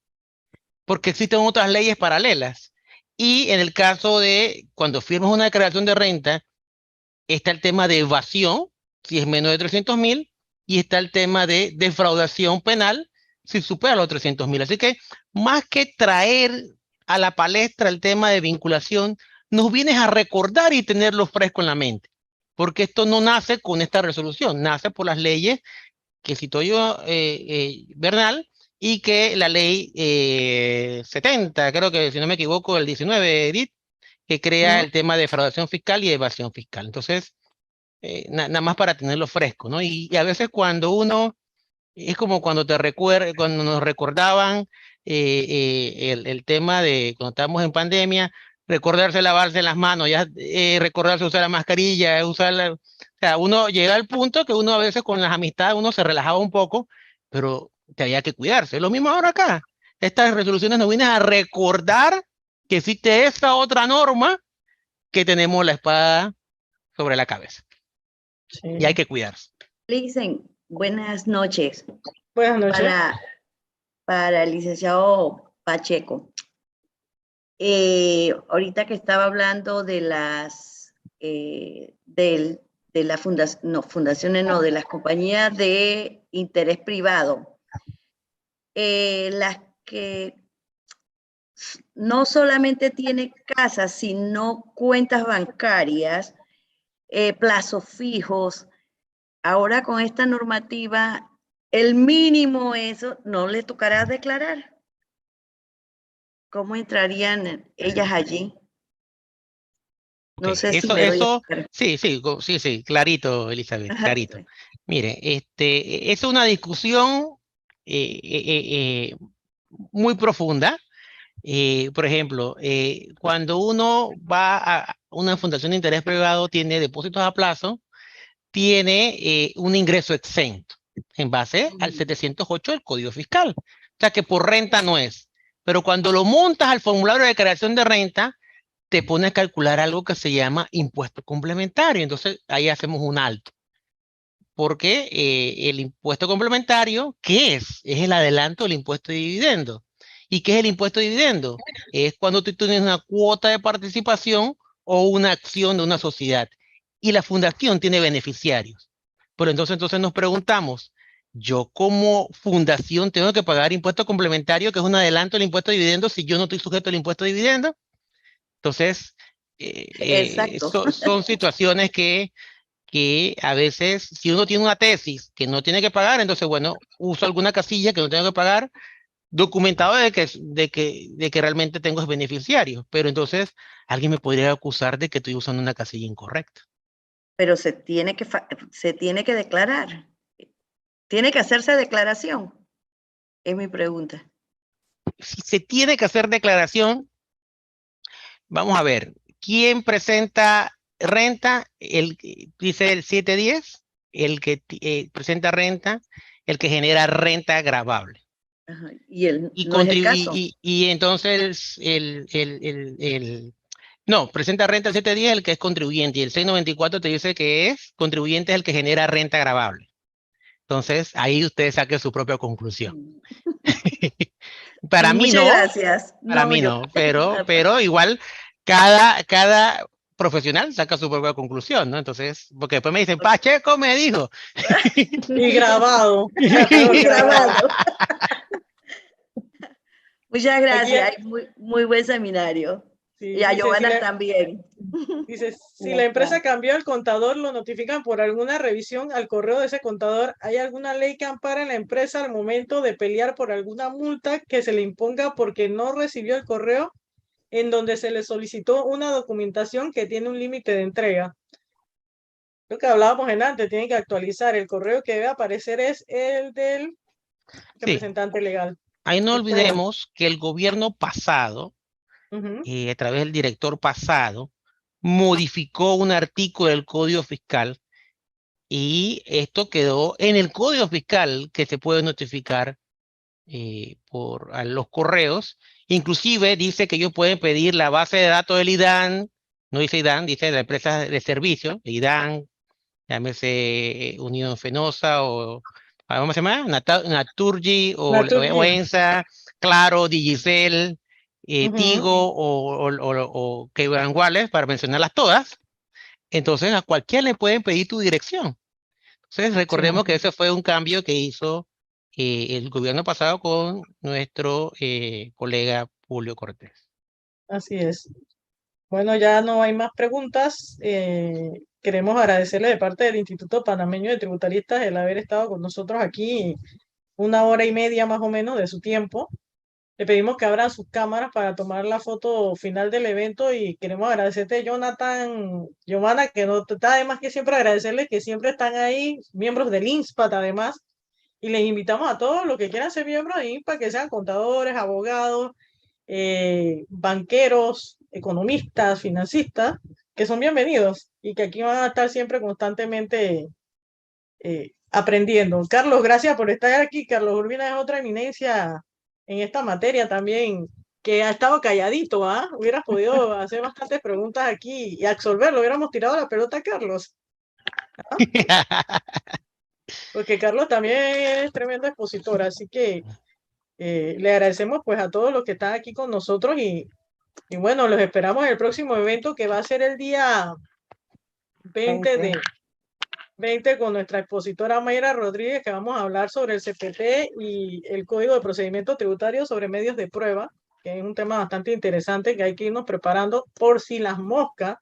porque existen otras leyes paralelas. Y en el caso de cuando firmas una declaración de renta, está el tema de evasión, si es menos de 300.000, y está el tema de defraudación penal, si supera los 300.000. Así que más que traer a la palestra el tema de vinculación, nos vienes a recordar y tenerlo fresco en la mente, porque esto no nace con esta resolución, nace por las leyes que citó yo Bernal, y que la ley 70, creo que si no me equivoco, el 19, Edith, que crea el tema de defraudación fiscal y evasión fiscal. Entonces, nada más para tenerlo fresco, ¿no? Y a veces cuando uno, es como cuando cuando nos recordaban el tema de cuando estábamos en pandemia, recordarse lavarse las manos, ya recordarse usar la mascarilla, o sea, uno llega al punto que uno a veces con las amistades uno se relajaba un poco, pero que había que cuidarse. Lo mismo ahora acá. Estas resoluciones nos vienen a recordar que existe esta otra norma, que tenemos la espada sobre la cabeza. Sí. Y hay que cuidarse. Listen, buenas noches. Buenas noches. Para el licenciado Pacheco. Ahorita que estaba hablando de las de las compañías de interés privado, las que no solamente tienen casas, sino cuentas bancarias, plazos fijos. Ahora con esta normativa, el mínimo eso no le tocará declarar. ¿Cómo entrarían ellas allí? No sé si sí, clarito, Elizabeth, clarito. Mire, es una discusión muy profunda. Por ejemplo, cuando uno va a una fundación de interés privado, tiene depósitos a plazo, tiene un ingreso exento en base al 708 del Código Fiscal. O sea que por renta no es. Pero cuando lo montas al formulario de declaración de renta, te pone a calcular algo que se llama impuesto complementario. Entonces, ahí hacemos un alto. Porque el impuesto complementario, ¿qué es? Es el adelanto del impuesto de dividendo. ¿Y qué es el impuesto de dividendo? Es cuando tú tienes una cuota de participación o una acción de una sociedad. Y la fundación tiene beneficiarios. Pero entonces nos preguntamos, ¿yo como fundación tengo que pagar impuesto complementario, que es un adelanto del impuesto de dividendo, si yo no estoy sujeto al impuesto de dividendo? Entonces, Exacto. son situaciones que a veces, si uno tiene una tesis que no tiene que pagar, entonces, bueno, uso alguna casilla que no tengo que pagar, documentado de que realmente tengo beneficiarios. Pero entonces, alguien me podría acusar de que estoy usando una casilla incorrecta. Pero se tiene que declarar. Tiene que hacerse declaración. Es mi pregunta. Si se tiene que hacer declaración, vamos a ver, ¿quién presenta renta? Dice el 710, el que presenta renta, el que genera renta gravable. Ajá. Y Y, no es el caso. y entonces no, presenta renta el 710 el que es contribuyente, y el 694 te dice que es contribuyente, es el que genera renta gravable. Entonces, ahí usted saque su propia conclusión. Para mí Muchas no, gracias. para No, mí yo. no, pero igual cada profesional saca su propia conclusión, ¿no? Entonces, porque después me dicen, Pacheco me dijo. Y grabado. Y grabado. Muchas gracias. Aquí, Hay muy buen seminario. sí, Y a dice, Giovanna también. dice, si la empresa cambió al contador, lo notifican por alguna revisión al correo de ese contador. ¿Hay alguna ley que ampare a la empresa al momento de pelear por alguna multa que se le imponga porque no recibió el correo en donde se le solicitó una documentación que tiene un límite de entrega? Lo que hablábamos en antes, tienen que actualizar. El correo que debe aparecer es el del Sí, representante legal. ahí no Es todo. olvidemos que el gobierno pasado, Ujú. a través del director pasado, modificó un artículo del Código Fiscal, y esto quedó en el Código Fiscal, que se puede notificar a los correos. Inclusive dice que ellos pueden pedir la base de datos del IDAN, no dice IDAN, dice la empresa de servicio, IDAN, llámese Unión Fenosa o, ¿cómo se llama? Naturgy o Naturgy. ENSA, Claro, Digicel, Ujú. Tigo o Cable Wireless, para mencionarlas todas. Entonces a cualquiera le pueden pedir tu dirección. Entonces Sí, recordemos que ese fue un cambio que hizo el gobierno pasado con nuestro colega Julio Cortés. así es. Bueno, ya no hay más preguntas. Queremos agradecerle de parte del Instituto Panameño de Tributaristas el haber estado con nosotros aquí 1 hora y media más o menos de su tiempo. Le pedimos que abran sus cámaras para tomar la foto final del evento y queremos agradecerte, Jonathan, Giovanna, que no está además que siempre agradecerles que siempre están ahí, miembros del INSPAT además, y les invitamos a todos los que quieran ser miembros de INSPAT, que sean contadores, abogados, banqueros, economistas, financistas, que son bienvenidos y que aquí van a estar siempre constantemente aprendiendo. Carlos, gracias por estar aquí. Carlos Urbina es otra eminencia en esta materia también, que ha estado calladito, ¿ah? Hubieras podido hacer bastantes preguntas aquí y absolverlo, hubiéramos tirado la pelota a Carlos. Porque Carlos también es tremendo expositor, así que le agradecemos pues a todos los que están aquí con nosotros y bueno, los esperamos en el próximo evento que va a ser el día 20 con nuestra expositora Mayra Rodríguez, que vamos a hablar sobre el CPT y el Código de Procedimiento Tributario sobre medios de prueba, que es un tema bastante interesante que hay que irnos preparando por si las moscas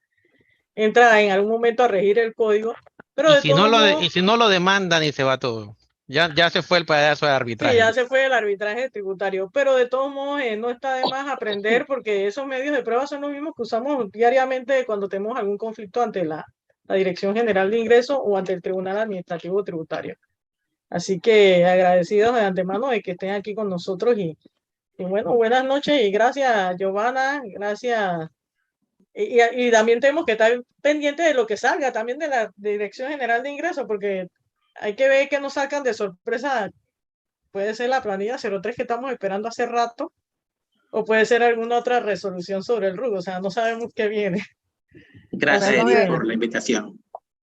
entran en algún momento a regir el código. Pero Y de si no todos modos, y si no lo demandan y se va todo. Ya se fue el pedazo de sí, arbitraje. ya se fue el arbitraje tributario, pero de todos modos no está de más aprender porque esos medios de prueba son los mismos que usamos diariamente cuando tenemos algún conflicto ante la Dirección General de Ingresos o ante el Tribunal Administrativo Tributario. Así que agradecidos de antemano de que estén aquí con nosotros y bueno, buenas noches y gracias, Giovanna, gracias. Y también tenemos que estar pendientes de lo que salga también de la Dirección General de Ingresos, porque hay que ver que nos sacan de sorpresa. Puede ser la planilla 03 que estamos esperando hace rato o puede ser alguna otra resolución sobre el RUC, o sea, no sabemos qué viene. Gracias, Bueno, Edith, bien. por la invitación.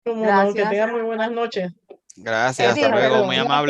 Como no, que Gracias. tengan muy buenas noches. Gracias, Edith, hasta luego, pero muy no amable.